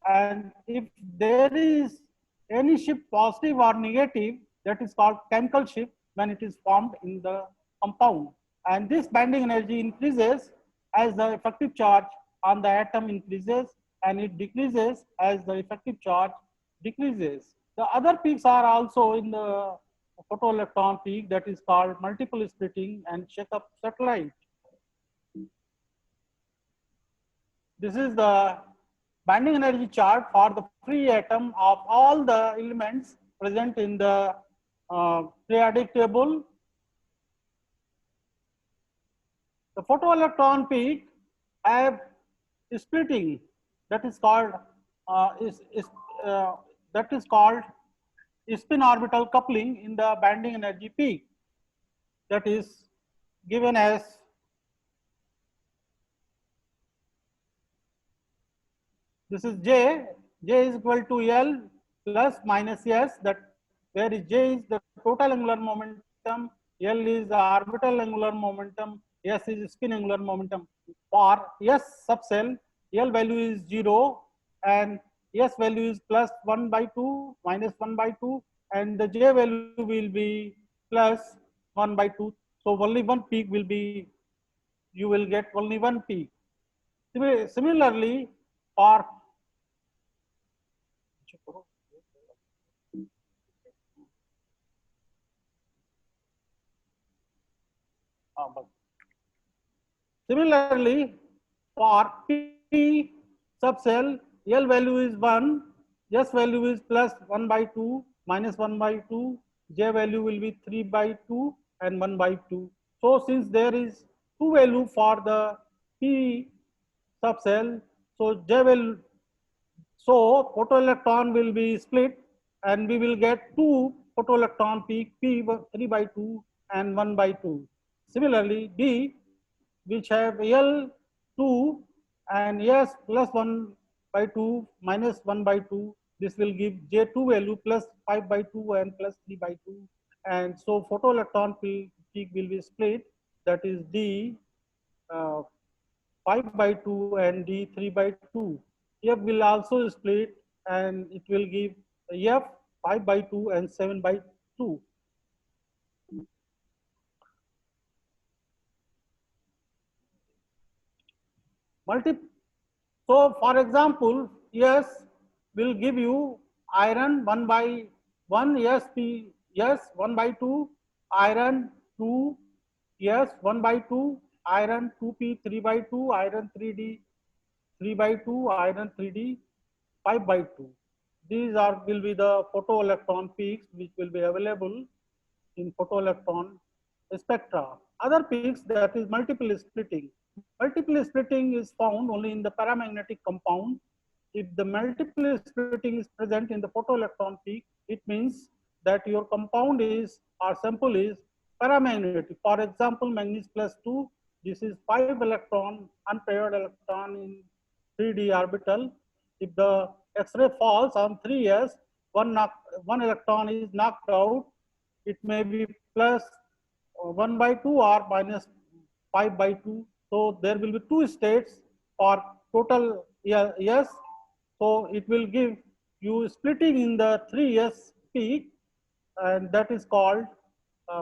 And if there is any shift positive or negative, that is called chemical shift when it is formed in the compound. And this binding energy increases as the effective charge on the atom increases, and it decreases as the effective charge decreases. The other peaks are also in the photoelectron peak, that is called multiple splitting and Chekhov satellite. This is the binding energy chart for the free atom of all the elements present in the periodic table. The photoelectron peak have splitting, that is called spin orbital coupling in the binding energy peak, that is given as this is J is equal to L plus minus S, that where is J is the total angular momentum, L is the orbital angular momentum, S is spin angular momentum. For S subcell, L value is 0 and S value is plus 1 by 2, minus 1 by 2, and the J value will be plus 1 by 2. So only one peak will be, you will get only one peak. Similarly, for P subcell, L value is 1, S value is plus 1 by 2, minus 1 by 2, J value will be 3 by 2 and 1 by 2. So since there is 2 value for the P subcell, so J will, so photoelectron will be split and we will get 2 photoelectron peak, P 3 by 2 and 1 by 2. Similarly, D, which have L2 and S plus 1 by 2 minus 1 by 2, this will give J2 value plus 5 by 2 and plus 3 by 2. And so photoelectron peak will be split, that is D 5 by 2 and D 3 by 2. F will also split and it will give F 5 by 2 and 7 by 2. So for example, S will give you iron 1 by 1, SP, yes, 1 by 2, iron 2, yes, 1 by 2, iron 2P 3 by 2, iron 3D 3 by 2, iron 3D 5 by 2. These will be the photoelectron peaks which will be available in photoelectron spectra. Other peaks, that is multiple splitting. Multiple splitting is found only in the paramagnetic compound. If the multiple splitting is present in the photoelectron peak, it means that your compound is, or sample is paramagnetic. For example, manganese plus 2, this is 5 electron, unpaired electron in 3D orbital. If the X-ray falls on 3s, one electron is knocked out. It may be plus 1 by 2 or minus 5 by 2. So there will be 2 states for total yes. So it will give you splitting in the 3s peak, and that is called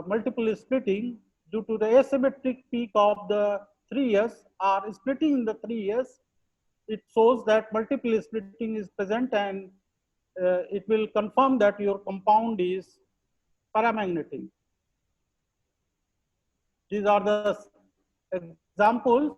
multiple splitting due to the asymmetric peak of the 3s or splitting in the 3s. It shows that multiple splitting is present, and it will confirm that your compound is paramagnetic. These are the examples: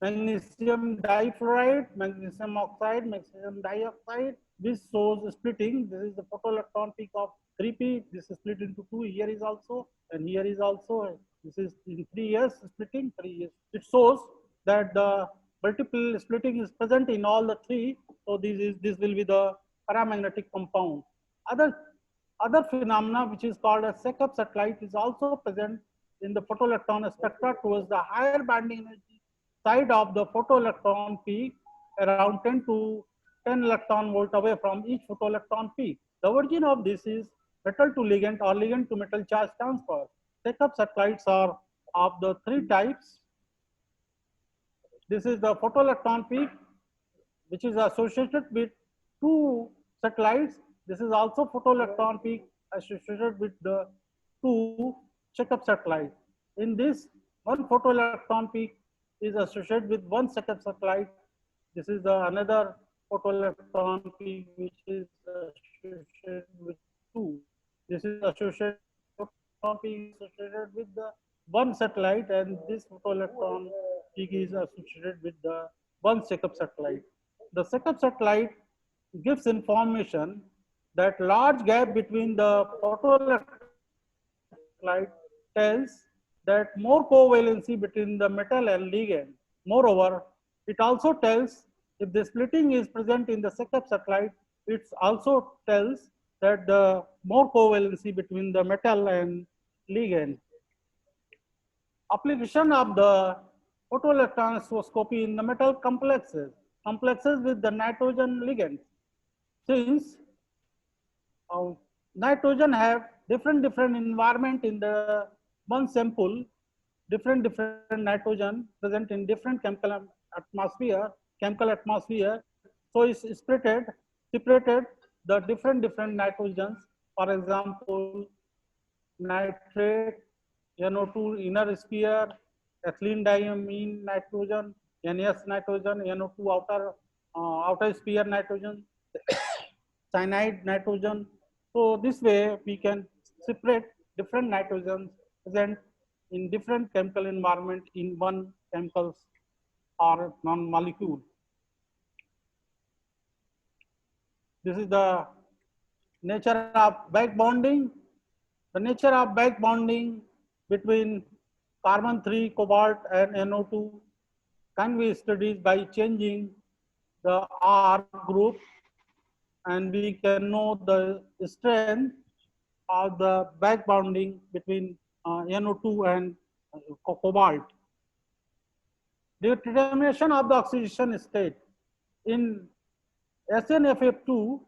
magnesium difluoride, magnesium oxide, magnesium dioxide. This shows splitting. This is the photoelectron peak of 3 peak. This is split into 2. Here is also, and here is also. This is in 3 years splitting, 3 years. It shows that the multiple splitting is present in all the 3. So this will be the paramagnetic compound. Other phenomena which is called as Chekhov satellite is also present in the photoelectron spectra towards the higher banding energy side of the photoelectron peak, around 10 electron volt away from each photoelectron peak. The origin of this is metal to ligand or ligand to metal charge transfer. Chekhov satellites are of the 3 types. This is the photoelectron peak, which is associated with 2 satellites. This is also photoelectron peak associated with the 2 Chekhov satellites. In this, one photoelectron peak is associated with 1 Chekhov satellite. This is the another photoelectron peak which is associated with 2. This is associated with the 1 satellite, and this photoelectron peak is associated with the 1 Chekhov satellite. The Chekhov satellite gives information that large gap between the photoelectron satellite tells that more covalency between the metal and ligand. Moreover, it also tells if the splitting is present in the Chekhov satellite, it also tells that the more covalency between the metal and ligand. Application of the photoelectron spectroscopy in the metal complexes with the nitrogen ligands. Since nitrogen have different environment in the one sample, different nitrogen present in different chemical atmosphere. So it's separated the different nitrogens. For example, nitrate, NO2 inner sphere, ethylene diamine nitrogen, NS nitrogen, NO2 outer sphere nitrogen, cyanide nitrogen. So this way we can separate different nitrogens present in different chemical environment in one chemicals or non-molecule. This is the nature of back bonding. The nature of back bonding between carbon 3, cobalt and NO2 can be studied by changing the R group, and we can know the strength of the back bonding between NO2 and cobalt. The determination of the oxidation state in SnFF2,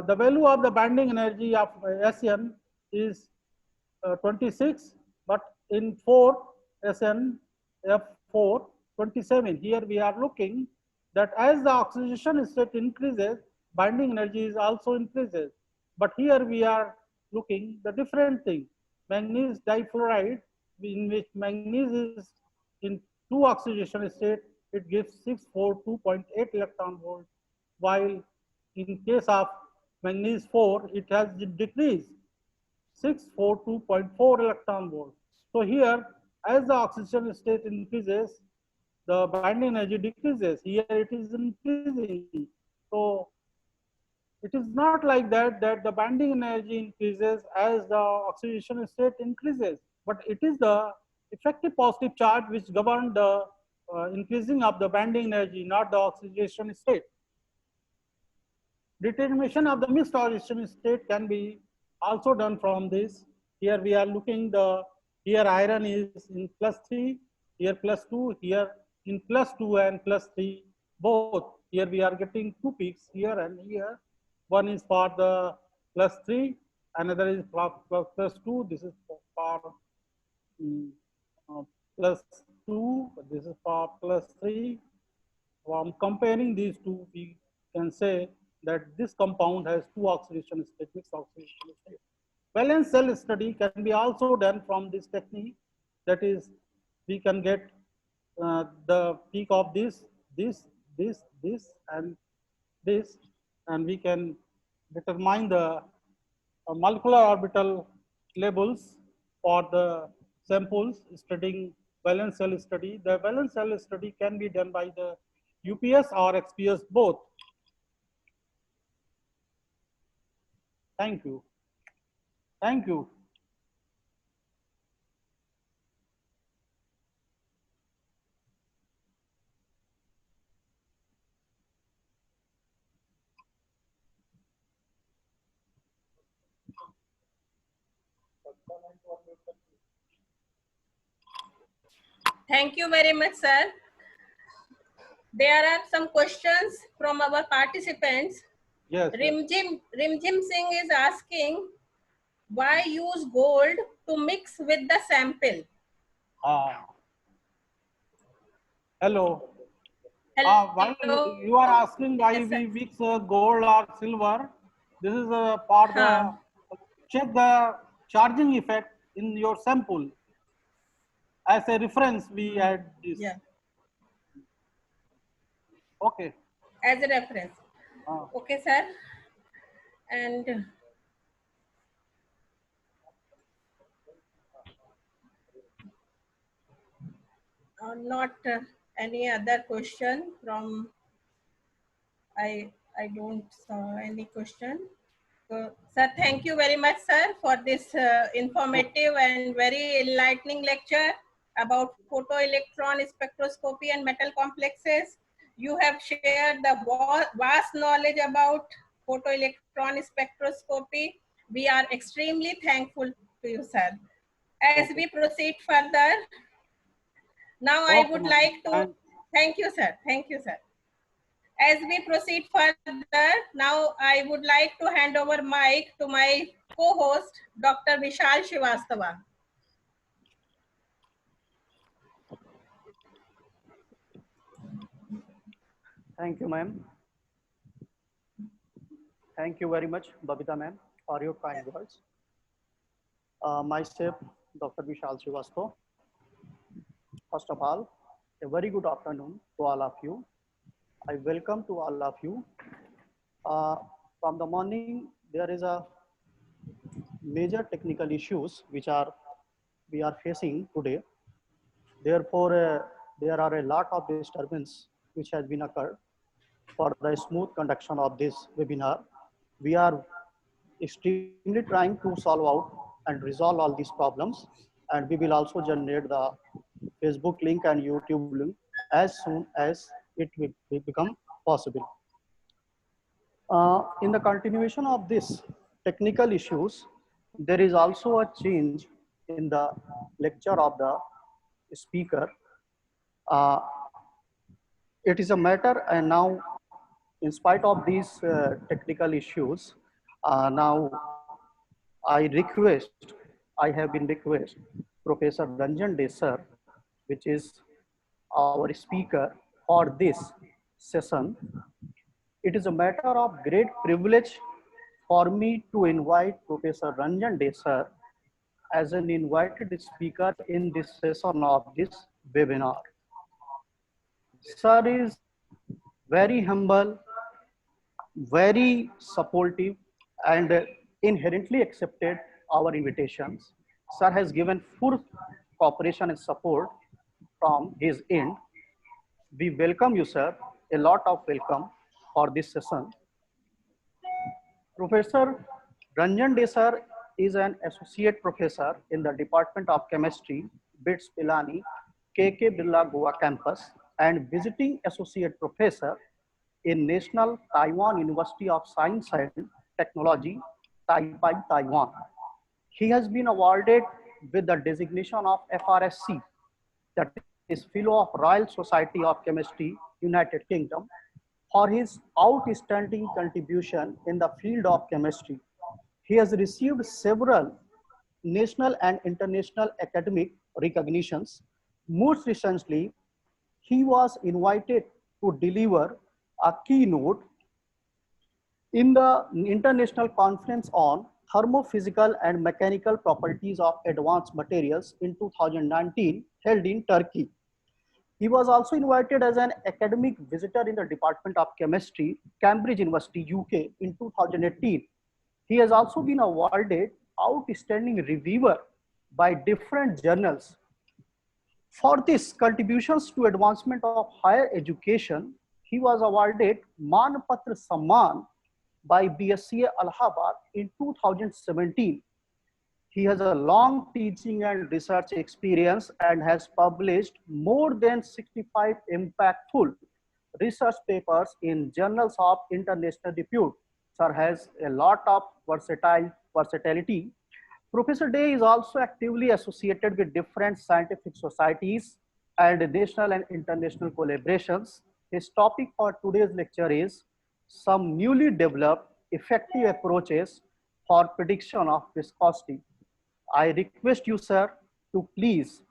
the value of the binding energy of SN is 26, but in 4SnF4 27. Here we are looking that as the oxidation state increases, binding energy is also increases. But here we are looking the different thing. Manganese difluoride, in which manganese is in 2 oxidation state, it gives 642.8 electron volt, while in case of manganese 4, it has decreased 642.4 electron volt. So here, as the oxidation state increases, the binding energy decreases. Here it is increasing. So it is not like that the binding energy increases as the oxidation state increases, but it is the effective positive charge which governs the increasing of the binding energy, not the oxidation state. Determination of the mixed oxidation state can be also done from this. Here we are looking here iron is in +3, here +2, here in +2 and +3 both. Here we are getting 2 peaks here and here. One is for the +3, another is for +2. This is for +2. This is for +3. From comparing these two, we can say that this compound has 2 oxidation states, mixed oxidation state. Valence cell study can be also done from this technique. That is, we can get the peak of this, and this, and we can determine the molecular orbital labels for the samples studying valence cell study. The valence cell study can be done by the UPS or XPS both. Thank you. Thank you. Thank you very much, sir. There are some questions from our participants. Yes. Rimjim Singh is asking, why use gold to mix with the sample? Hello. Hello. Why you are asking why Yes, we mix gold or silver? This is a part check the charging effect in your sample. As a reference, we had this. Yeah. Okay. As a reference. Okay, sir. And not any other question from, I don't saw any question. So, sir, thank you very much, sir, for this informative and very enlightening lecture about photoelectron spectroscopy and metal complexes. You have shared the vast knowledge about photoelectron spectroscopy. We are extremely thankful to you, sir. As we proceed further, now I would like to, thank you, sir. Thank you, sir. As we proceed further, now I would like to hand over mic to my co-host, Dr. Vishal Srivastava. Thank you, ma'am. Thank you very much, Babita ma'am, for your kind words. Myself, Dr. Vishal Srivastava. First of all, a very good afternoon to all of you. I welcome to all of you. From the morning, there is a major technical issues which we are facing today. Therefore, there are a lot of disturbance which has been occurred. For the smooth conduction of this webinar, we are extremely trying to solve out and resolve all these problems, and we will also generate the Facebook link and YouTube link as soon as it will become possible. In the continuation of this technical issues, there is also a change in the lecture of the speaker. It is a matter, and now in spite of these technical issues, now I have been request Professor Ranjan Desar, which is our speaker for this session. It is a matter of great privilege for me to invite Professor Ranjan Desar as an invited speaker in this session of this webinar. Sir is very humble, very supportive, and inherently accepted our invitations. Sir has given full cooperation and support from his end. We welcome you, sir, a lot of welcome for this session. Professor Ranjan Desar is an associate professor in the Department of Chemistry, BITS Pilani, KK Birla Goa campus, and visiting associate professor in National Taiwan University of Science and Technology, Taipei, Taiwan. He has been awarded with the designation of FRSC, that is Fellow of Royal Society of Chemistry, United Kingdom, for his outstanding contribution in the field of chemistry. He has received several national and international academic recognitions. Most recently, he was invited to deliver a keynote in the International Conference on Thermophysical and Mechanical Properties of Advanced Materials in 2019, held in Turkey. He was also invited as an academic visitor in the Department of Chemistry, Cambridge University, UK in 2018. He has also been awarded Outstanding Reviewer by different journals. For his contributions to advancement of higher education, he was awarded Manpatra Samman by BSCA Allahabad in 2017. He has a long teaching and research experience and has published more than 65 impactful research papers in journals of international repute. Sir has a lot of versatility. Professor Day is also actively associated with different scientific societies and national and international collaborations. His topic for today's lecture is some newly developed effective approaches for prediction of viscosity. I request you, sir, to please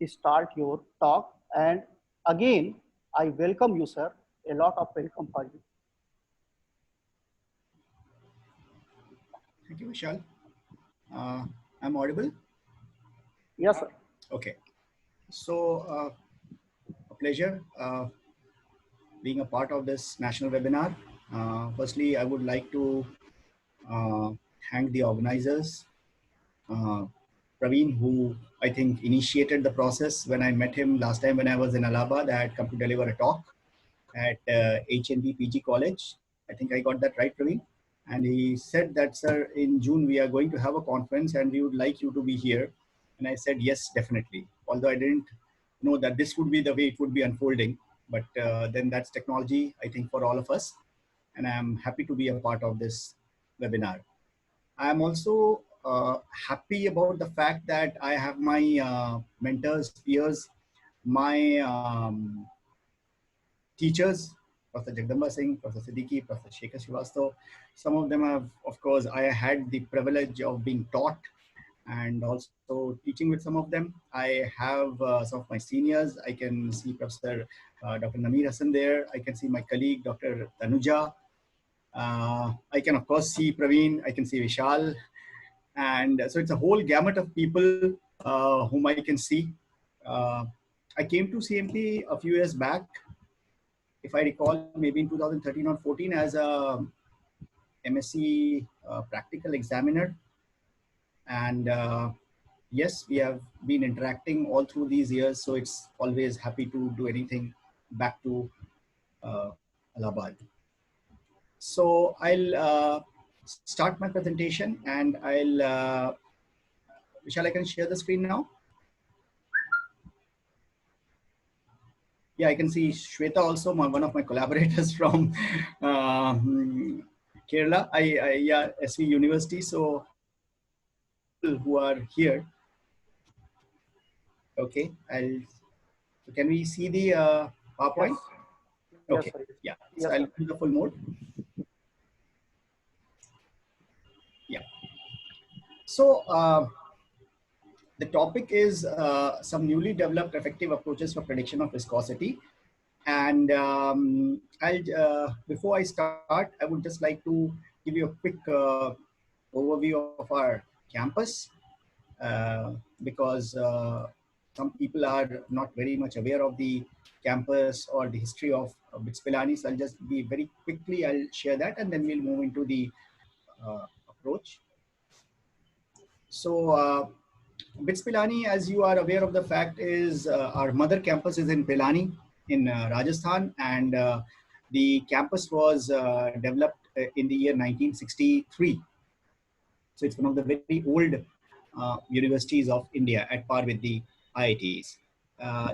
start your talk. And again, I welcome you, sir. A lot of welcome for you. Thank you, Vishal. I'm audible? Yes, sir. Okay. So, a pleasure being a part of this national webinar. Firstly, I would like to thank the organizers, Praveen, who I think initiated the process. When I met him last time when I was in Allahabad, I had come to deliver a talk at HNB PG College. I think I got that right, Praveen. And he said that, sir, in June, we are going to have a conference and we would like you to be here. And I said, yes, definitely. Although I didn't know that this would be the way it would be unfolding. But then that's technology, I think, for all of us. And I'm happy to be a part of this webinar. I'm also happy about the fact that I have my mentors, peers, my teachers, Professor Jagdamba Singh, Professor Siddiqui, Professor Shekhar Srivastav. Some of them have, of course, I had the privilege of being taught and also teaching with some of them. I have some of my seniors. I can see Professor Dr. Nameer Hassan there. I can see my colleague, Dr. Tanuja. I can, of course, see Praveen. I can see Vishal. And so it's a whole gamut of people whom I can see. I came to CMP a few years back, if I recall, maybe in 2013 or 14 as a MSc practical examiner. And yes, we have been interacting all through these years. So it's always happy to do anything back to Allahabad. So I'll start my presentation and I'll, Vishal, I can share the screen now. Yeah, I can see Shweta also, one of my collaborators from Kerala, yeah, SV University. So who are here. Okay, can we see the PowerPoint? Yes. Okay, Yes, yeah, yes, so I'll do the full mode. Yeah. So the topic is some newly developed effective approaches for prediction of viscosity. And before I start, I would just like to give you a quick overview of our campus because some people are not very much aware of the campus or the history of BITS Pilani. So I'll just be very quickly, I'll share that and then we'll move into the approach. So BITS Pilani, as you are aware of the fact, is our mother campus is in Pilani in Rajasthan, and the campus was developed in the year 1963. So it's one of the very old universities of India at par with the IITs.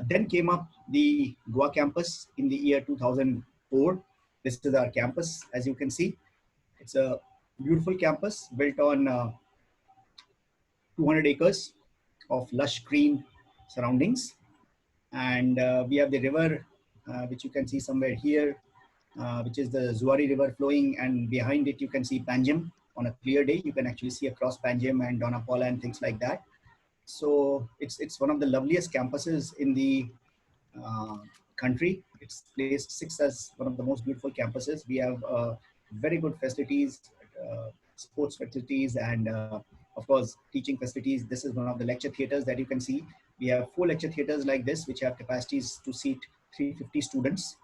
Then came up the Goa campus in the year 2004. This is our campus, as you can see. It's a beautiful campus built on 200 acres of lush green surroundings. And we have the river, which you can see somewhere here, which is the Zuari river flowing, and behind it you can see Panjim. On a clear day, you can actually see across Panjim and Donapala and things like that. So it's one of the loveliest campuses in the country. It's placed 6th as one of the most beautiful campuses. We have very good facilities, sports facilities, and of course, teaching facilities. This is one of the lecture theaters that you can see. We have 4 lecture theaters like this, which have capacities to seat 350 students.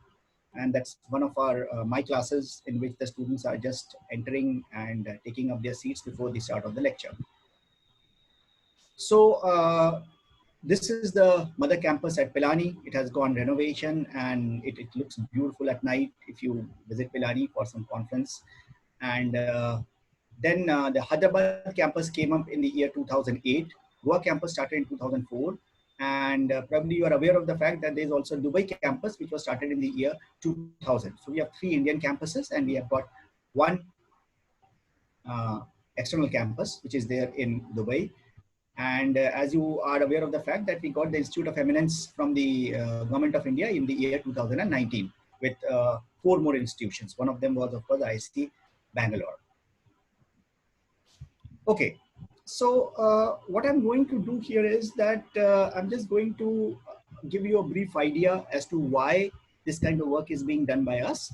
And that's one of our my classes in which the students are just entering and taking up their seats before the start of the lecture. So this is the mother campus at Pilani. It has gone renovation and it looks beautiful at night if you visit Pilani for some conference. And Then the Hyderabad campus came up in the year 2008. Goa campus started in 2004. And probably you are aware of the fact that there is also Dubai campus, which was started in the year 2000. So we have 3 Indian campuses, and we have got one external campus, which is there in Dubai. And as you are aware of the fact that we got the Institute of Eminence from the Government of India in the year 2019 with 4 more institutions. One of them was, of course, IIT Bangalore. Okay, so what I'm going to do here is that I'm just going to give you a brief idea as to why this kind of work is being done by us.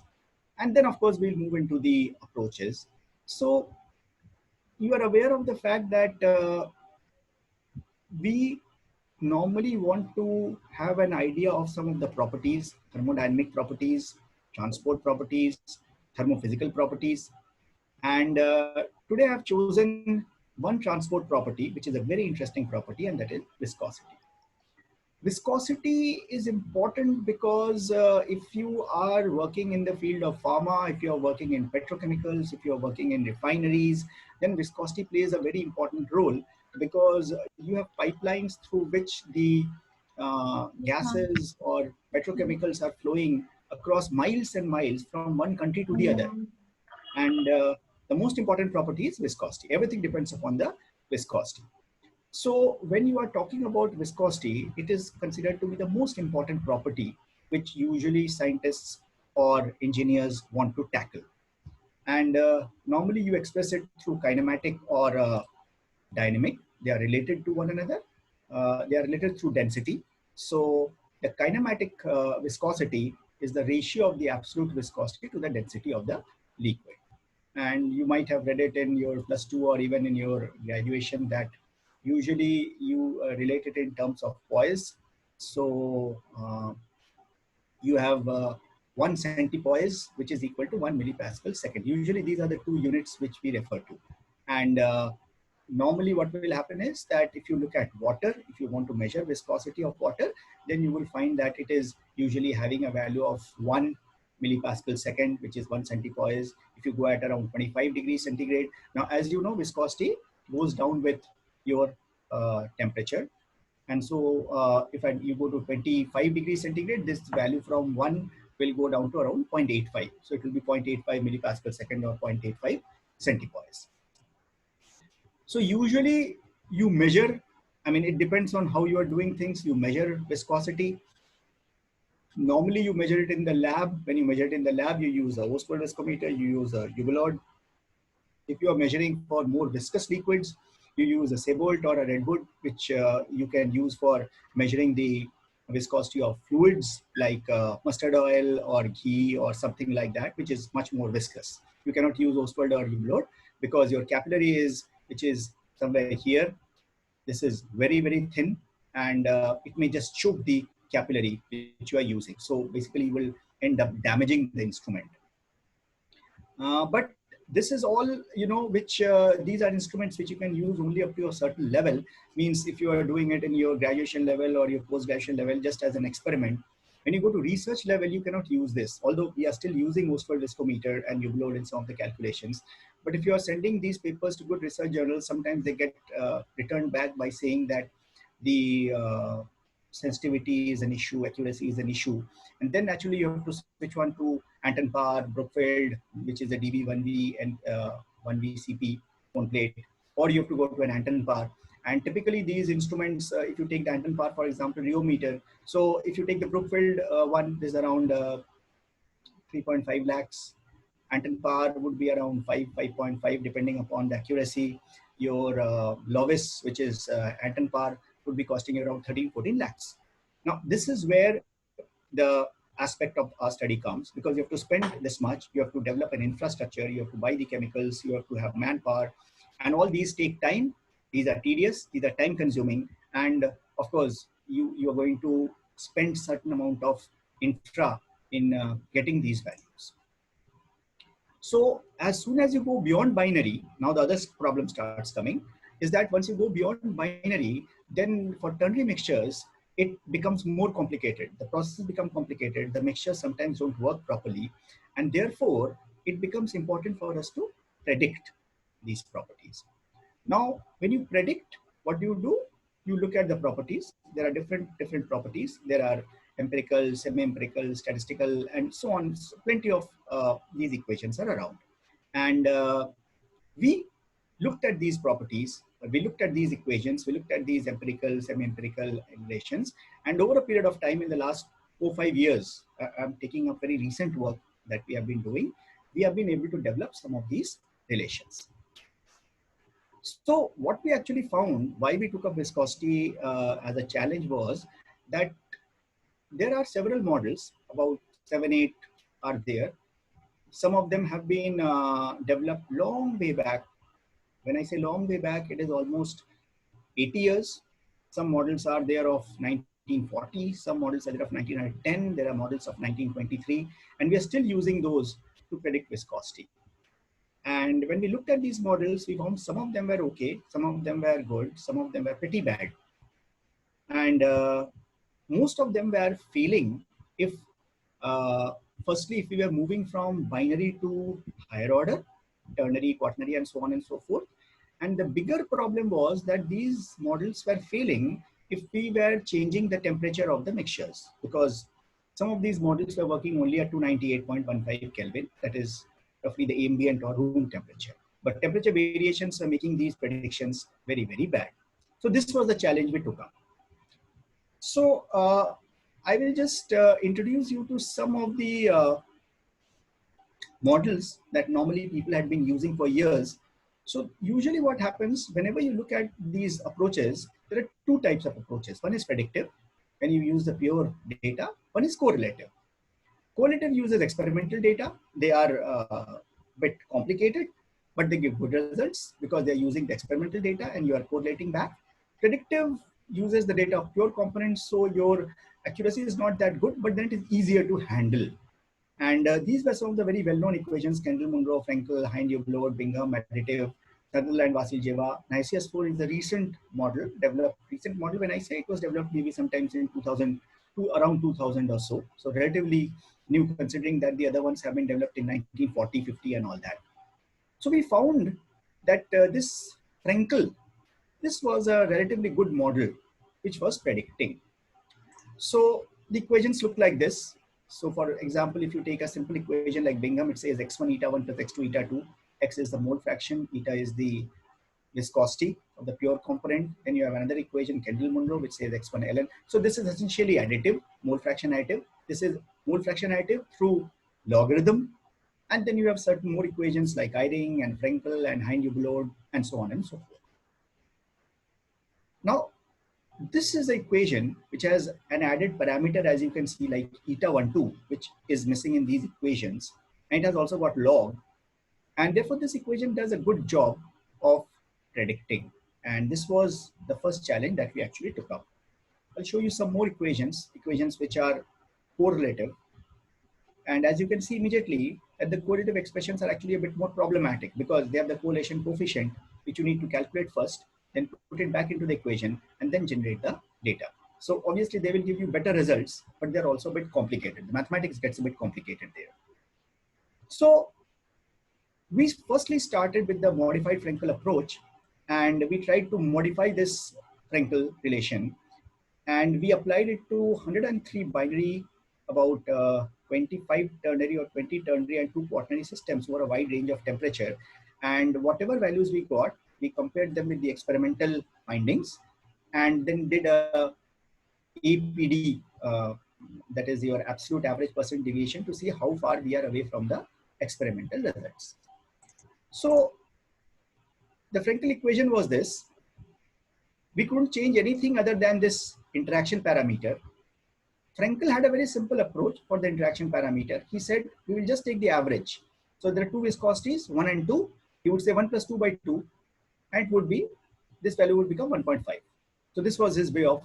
And then, of course, we'll move into the approaches. So you are aware of the fact that we normally want to have an idea of some of the properties, thermodynamic properties, transport properties, thermophysical properties. And today I've chosen one transport property, which is a very interesting property, and that is viscosity. Viscosity is important because if you are working in the field of pharma, if you are working in petrochemicals, if you are working in refineries, then viscosity plays a very important role, because you have pipelines through which the gases or petrochemicals are flowing across miles and miles from one country to the other. And the most important property is viscosity. Everything depends upon the viscosity. So when you are talking about viscosity, it is considered to be the most important property which usually scientists or engineers want to tackle. And normally you express it through kinematic or dynamic. They are related to one another. They are related through density. So the kinematic viscosity is the ratio of the absolute viscosity to the density of the liquid. And you might have read it in your +2 or even in your graduation that usually you relate it in terms of poise. So you have 1 centipoise, which is equal to 1 millipascal second. Usually these are the 2 units which we refer to. And normally what will happen is that if you look at water, if you want to measure viscosity of water, then you will find that it is usually having a value of 1 millipascal second, which is 1 centipoise. If you go at around 25 degrees centigrade. Now, as you know, viscosity goes down with your temperature. And so if you go to 25 degrees centigrade, this value from 1 will go down to around 0.85. So it will be 0.85 millipascal second or 0.85 centipoise. So usually you measure, I mean, it depends on how you are doing things. You measure viscosity. Normally you measure it in the lab. When you measure it in the lab, you use a Ostwald viscometer, you use a Hublot. If you are measuring for more viscous liquids, you use a Sebolt or a Redwood, which you can use for measuring the viscosity of fluids like mustard oil or ghee or something like that, which is much more viscous. You cannot use Ostwald or Hublot because your capillary is, which is somewhere here. This is very, very thin, and it may just choke the capillary which you are using. So basically you will end up damaging the instrument. But this is all, you know, which these are instruments which you can use only up to a certain level. Means if you are doing it in your graduation level or your post-graduation level just as an experiment, when you go to research level, you cannot use this. Although we are still using Ostwald viscometer and Hublot in some of the calculations. But if you are sending these papers to good research journals, sometimes they get returned back by saying that the sensitivity is an issue, accuracy is an issue. And then actually you have to switch one to Anton Parr, Brookfield, which is a DB1V and 1VCP phone plate, or you have to go to an Anton Parr. And typically these instruments, if you take the Anton Parr, for example, rheometer. So if you take the Brookfield one, there's around 3.5 lakhs. Anton Parr would be around 5.5, depending upon the accuracy. Your Lovis, which is Anton Parr, would be costing around 13-14 lakhs. Now, this is where the aspect of our study comes, because you have to spend this much, you have to develop an infrastructure, you have to buy the chemicals, you have to have manpower, and all these take time. These are tedious, these are time consuming, and of course, you are going to spend certain amount of infra in getting these values. So as soon as you go beyond binary, now the other problem starts coming, is that once you go beyond binary, then for ternary mixtures, it becomes more complicated. The processes become complicated. The mixtures sometimes don't work properly. And therefore, it becomes important for us to predict. these properties. Now, when you predict, what do? You look at the properties. There are different properties. There are empirical, semi-empirical, statistical, and so on. So plenty of these equations are around. And we looked at these properties, we looked at these equations, we looked at these empirical, semi-empirical relations, and over a period of time in the last 4 or 5 years, I'm taking up very recent work that we have been doing, we have been able to develop some of these relations. So what we actually found, why we took up viscosity as a challenge, was that there are several models, about 7, 8 are there. Some of them have been developed long way back. When I say long way back, it is almost 80 years. Some models are there of 1940, some models are there of 1910, there are models of 1923, and we are still using those to predict viscosity. And when we looked at these models, we found some of them were okay, some of them were good, some of them were pretty bad. And most of them were failing if, firstly, if we were moving from binary to higher order, ternary, quaternary, and so on and so forth. And the bigger problem was that these models were failing if we were changing the temperature of the mixtures, because some of these models were working only at 298.15 Kelvin, that is roughly the ambient or room temperature. But temperature variations are making these predictions very, very bad. So this was the challenge we took up. So I will just introduce you to some of the models that normally people had been using for years. So usually what happens whenever you look at these approaches, there are 2 types of approaches. One is predictive, when you use the pure data. One is correlative. Correlative uses experimental data. They are a bit complicated, but they give good results because they're using the experimental data and you are correlating back. Predictive uses the data of pure components, so your accuracy is not that good, but then it is easier to handle. And these were some of the very well-known equations: Kendall-Munro, Frenkel, Hein-Hublot, Bingham, additive, Sutherland, Vasiljeva. NICS4 is the recent model, developed recent model. When I say it was developed maybe sometimes in 2000 to around 2000 or so. So relatively new, considering that the other ones have been developed in 1940, 50 and all that. So we found that this Frenkel, this was a relatively good model which was predicting. So the equations look like this. So for example, if you take a simple equation like Bingham, it says x1 eta 1 plus x2 eta 2. X is the mole fraction, eta is the viscosity of the pure component. Then you have another equation, Kendall-Munro, which says x1 ln. So this is essentially additive, mole fraction additive. This is mole fraction additive through logarithm. And then you have certain more equations like Eyring and Frenkel and Hein-Hublot and so on and so forth. Now, this is the equation which has an added parameter, as you can see, like eta 1, 2, which is missing in these equations. And it has also got log. And therefore, this equation does a good job of predicting. And this was the first challenge that we actually took up. I'll show you some more equations which are correlative. And as you can see immediately, that the correlative expressions are actually a bit more problematic because they have the correlation coefficient, which you need to calculate first, then put it back into the equation and then generate the data. So obviously they will give you better results, but they're also a bit complicated. The mathematics gets a bit complicated there. So we firstly started with the modified Frenkel approach, and we tried to modify this Frenkel relation, and we applied it to 103 binary, about 25 ternary or 20 ternary and 2 quaternary systems over a wide range of temperature. And whatever values we got, we compared them with the experimental findings and then did a APD, that is your absolute average percent deviation, to see how far we are away from the experimental results. So the Frenkel equation was this. We couldn't change anything other than this interaction parameter. Frenkel had a very simple approach for the interaction parameter. He said, we will just take the average. So there are 2 viscosities, 1 and 2. He would say 1 plus 2 by 2, and it would be, this value would become 1.5. So this was his way of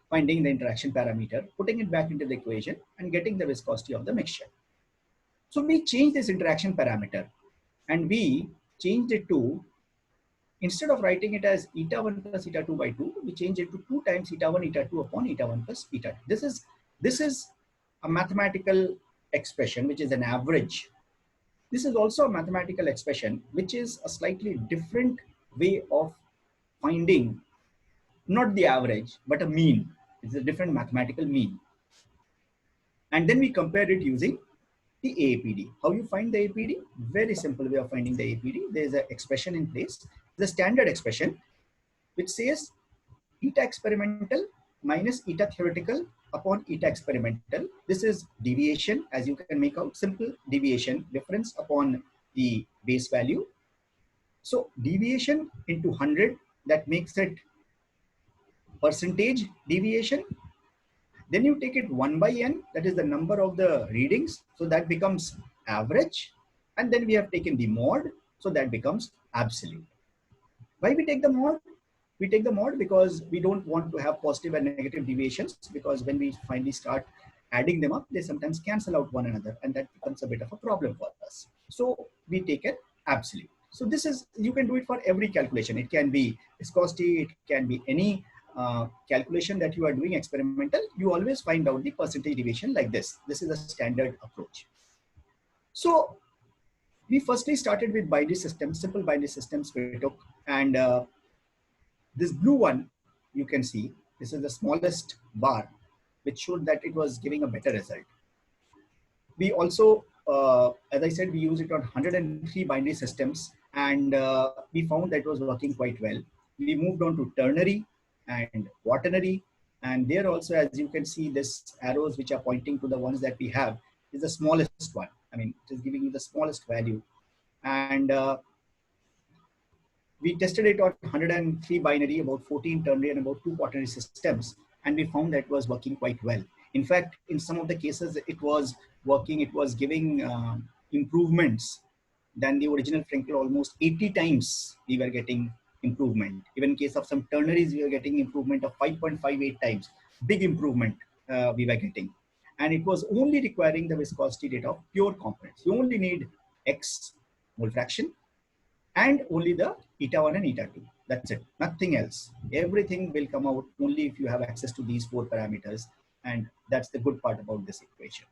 finding the interaction parameter, putting it back into the equation and getting the viscosity of the mixture. So we changed this interaction parameter and we changed it to, instead of writing it as eta 1 plus eta 2 by 2, we changed it to 2 times eta 1 eta 2 upon eta 1 plus eta 2. This is a mathematical expression which is an average This is also a mathematical expression, which is a slightly different way of finding not the average, but a mean. It's a different mathematical mean. And then we compare it using the AAPD. How you find the AAPD? Very simple way of finding the AAPD. There's an expression in place, the standard expression, which says eta experimental minus eta theoretical upon eta experimental. This is deviation, as you can make out, simple deviation, difference upon the base value. So deviation into 100, that makes it percentage deviation. Then you take it 1 by n, that is the number of the readings. So that becomes average. And then we have taken the mod, so that becomes absolute. Why we take the mod? We take the mod because we don't want to have positive and negative deviations, because when we finally start adding them up, they sometimes cancel out one another, and that becomes a bit of a problem for us. So we take it absolute. So this is, you can do it for every calculation. It can be viscosity, it can be any calculation that you are doing experimental. You always find out the percentage deviation like this. This is a standard approach. So we firstly started with binary systems, simple binary systems we took, and this blue one, you can see, this is the smallest bar, which showed that it was giving a better result. We also, as I said, we use it on 103 binary systems, and we found that it was working quite well. We moved on to ternary and quaternary, and there also, as you can see, this arrows which are pointing to the ones that we have is the smallest one. I mean, it is giving you the smallest value. And we tested it on 103 binary, about 14 ternary and about 2 quaternary systems, and we found that it was working quite well. In fact, in some of the cases, it was working, it was giving improvements than the original Frankel. Almost 80 times we were getting improvement. Even in case of some ternaries, we were getting improvement of 5.58 times. Big improvement we were getting. And it was only requiring the viscosity data of pure components. You only need X mole fraction and only the eta 1 and eta 2. That's it, nothing else. Everything will come out only if you have access to these 4 parameters. And that's the good part about this equation.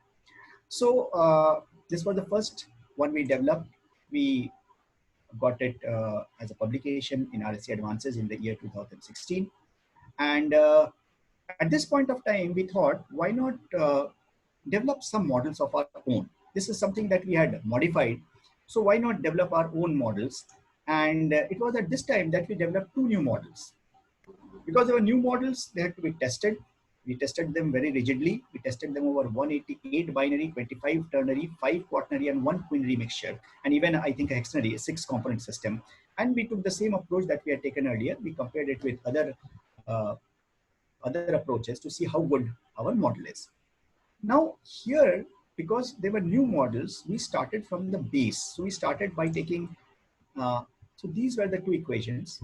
So this was the first one we developed. We got it as a publication in RSC Advances in the year 2016. And at this point of time, we thought, why not develop some models of our own? This is something that we had modified. So why not develop our own models? And it was at this time that we developed 2 new models. Because they were new models, they had to be tested. We tested them very rigidly. We tested them over 188 binary, 25 ternary, 5 quaternary, and 1 quinary mixture. And even, I think, a hexanary, a 6-component system. And we took the same approach that we had taken earlier. We compared it with other approaches to see how good our model is. Now here, because they were new models, we started from the base. So we started by taking, so these were the 2 equations.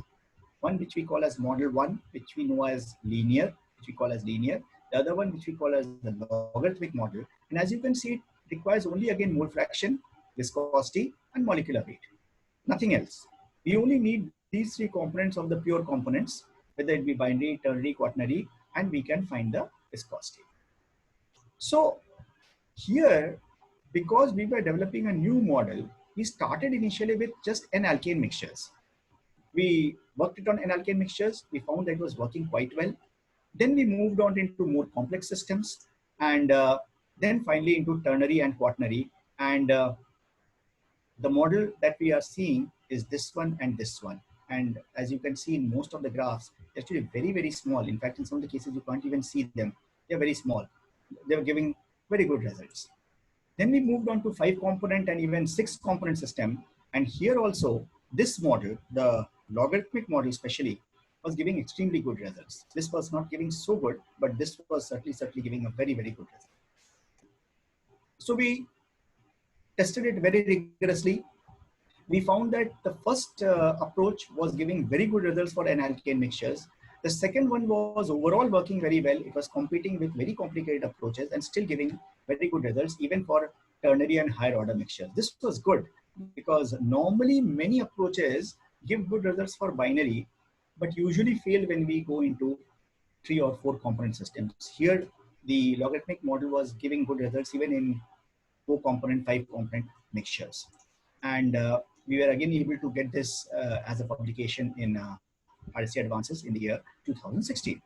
One which we call as model 1, which we know as linear, which we call as linear. The other one which we call as the logarithmic model. And as you can see, it requires only again mole fraction, viscosity, and molecular weight. Nothing else. We only need these 3 components of the pure components, whether it be binary, ternary, quaternary, and we can find the viscosity. So here, because we were developing a new model, we started initially with just N-alkane mixtures. We worked it on N-alkane mixtures. We found that it was working quite well. Then we moved on into more complex systems, and then finally into ternary and quaternary. And the model that we are seeing is this one and this one. And as you can see in most of the graphs, they're actually very, very small. In fact, in some of the cases, you can't even see them. They're very small. They were giving very good results. Then we moved on to 5-component and even 6-component system. And here also, this model, the logarithmic model especially, was giving extremely good results. This was not giving so good, but this was certainly giving a very, very good result. So we tested it very rigorously. We found that the first approach was giving very good results for N-alkane mixtures. The second one was overall working very well. It was competing with very complicated approaches and still giving very good results, even for ternary and higher order mixtures. This was good because normally many approaches give good results for binary, but usually fail when we go into 3 or 4 component systems. Here, the logarithmic model was giving good results even in 4-component, 5-component mixtures. And we were again able to get this as a publication in RSC Advances in the year 2016.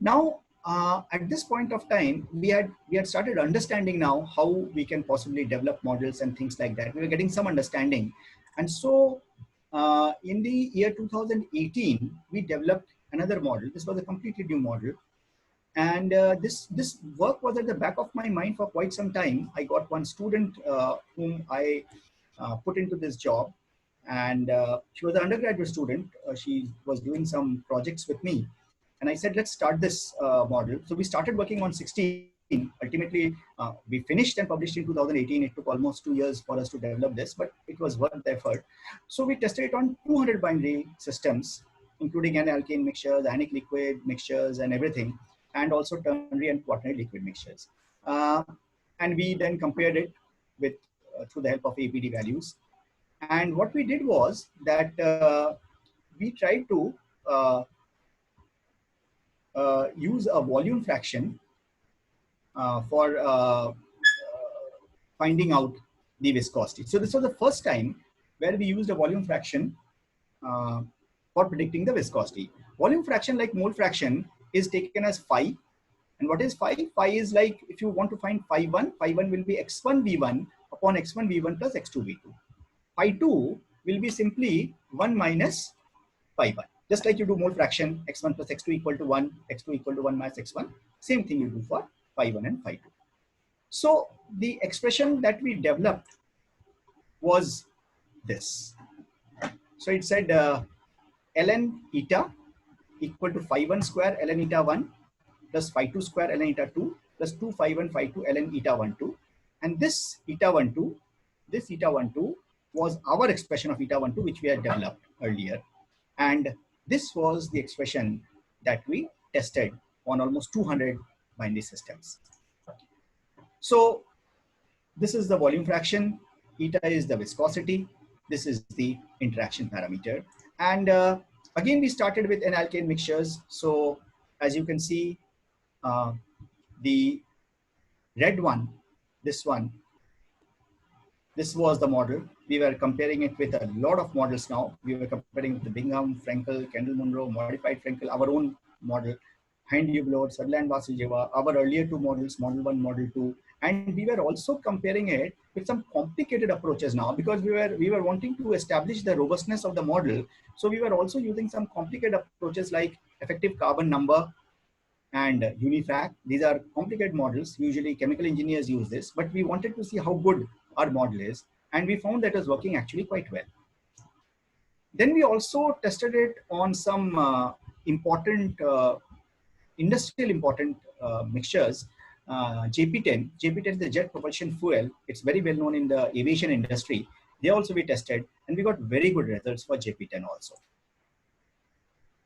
Now, at this point of time, we had started understanding now how we can possibly develop models and things like that. We were getting some understanding. And so in the year 2018, we developed another model. This was a completely new model. And this work was at the back of my mind for quite some time. I got one student whom I put into this job. And she was an undergraduate student. She was doing some projects with me. And I said, let's start this model. So we started working on 16. Ultimately, we finished and published in 2018. It took almost 2 years for us to develop this, but it was worth the effort. So we tested it on 200 binary systems, including N-alkane mixtures, ionic liquid mixtures, and everything, and also ternary and quaternary liquid mixtures. And we then compared it with through the help of APD values. And what we did was that we tried to use a volume fraction for finding out the viscosity. So this was the first time where we used a volume fraction for predicting the viscosity. Volume fraction, like mole fraction, is taken as phi. And what is phi? Phi is like, if you want to find phi1 will be x1 v1 upon x1 v1 plus x2 v2. Phi2 will be simply 1 minus phi1. Just like you do mole fraction, x1 plus x2 equal to 1, x2 equal to 1 minus x1. Same thing you do for phi1 and phi2. So the expression that we developed was this. So it said ln eta equal to phi1 square ln eta 1 plus phi2 square ln eta 2 plus 2 phi1 phi2 ln eta 1 2. And this eta 1 2 was our expression of eta 1 2, which we had developed earlier. And this was the expression that we tested on almost 200 binary systems. So this is the volume fraction, eta is the viscosity, this is the interaction parameter. And again, we started with N-alkane mixtures. So as you can see, the red one, this was the model. We were comparing it with a lot of models now. We were comparing with the Bingham, Frankel, Kendall-Munro, modified Frankel, our own model, Hind-Hublot, Sutherland-Vasulyeva, our earlier two models, model 1, model 2. And we were also comparing it with some complicated approaches now, because we were wanting to establish the robustness of the model. So we were also using some complicated approaches like effective carbon number and UniFrac. These are complicated models. Usually chemical engineers use this, but we wanted to see how good our model is. And we found that it was working actually quite well. Then we also tested it on some important, industrial important mixtures. JP10 is the jet propulsion fuel. It's very well known in the aviation industry. They also we tested, and we got very good results for JP10 also.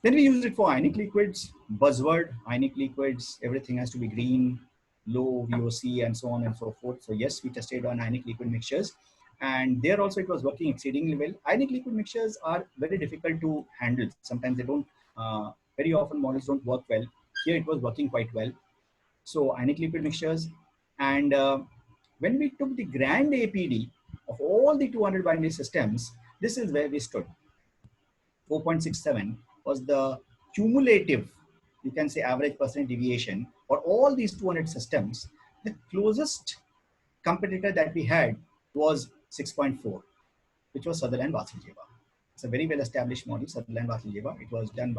Then we used it for ionic liquids, buzzword, ionic liquids, everything has to be green, low VOC, and so on and so forth. So yes, we tested on ionic liquid mixtures, and there also it was working exceedingly well. Ionic liquid mixtures are very difficult to handle. Sometimes they don't, very often models don't work well. Here it was working quite well. So ionic liquid mixtures. And when we took the grand APD of all the 200 binary systems, this is where we stood. 4.67 was the cumulative, you can say, average percent deviation for all these 200 systems. The closest competitor that we had was 6.4, which was Sutherland-Vasulyeva. It's a very well established model, Sutherland-Vasulyeva. It was done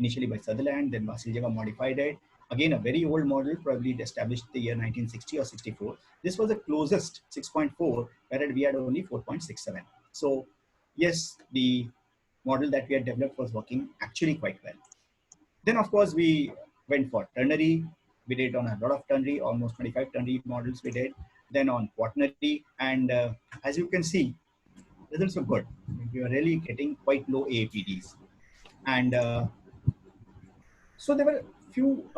initially by Sutherland, then Vasulyeva modified it. Again, a very old model, probably established the year 1960 or 64. This was the closest 6.4, whereas we had only 4.67. So yes, the model that we had developed was working actually quite well. Then of course we went for ternary. We did on a lot of ternary, almost 25 ternary models we did. Then on quaternary, and as you can see, results were good. We were really getting quite low APDs. And so there were few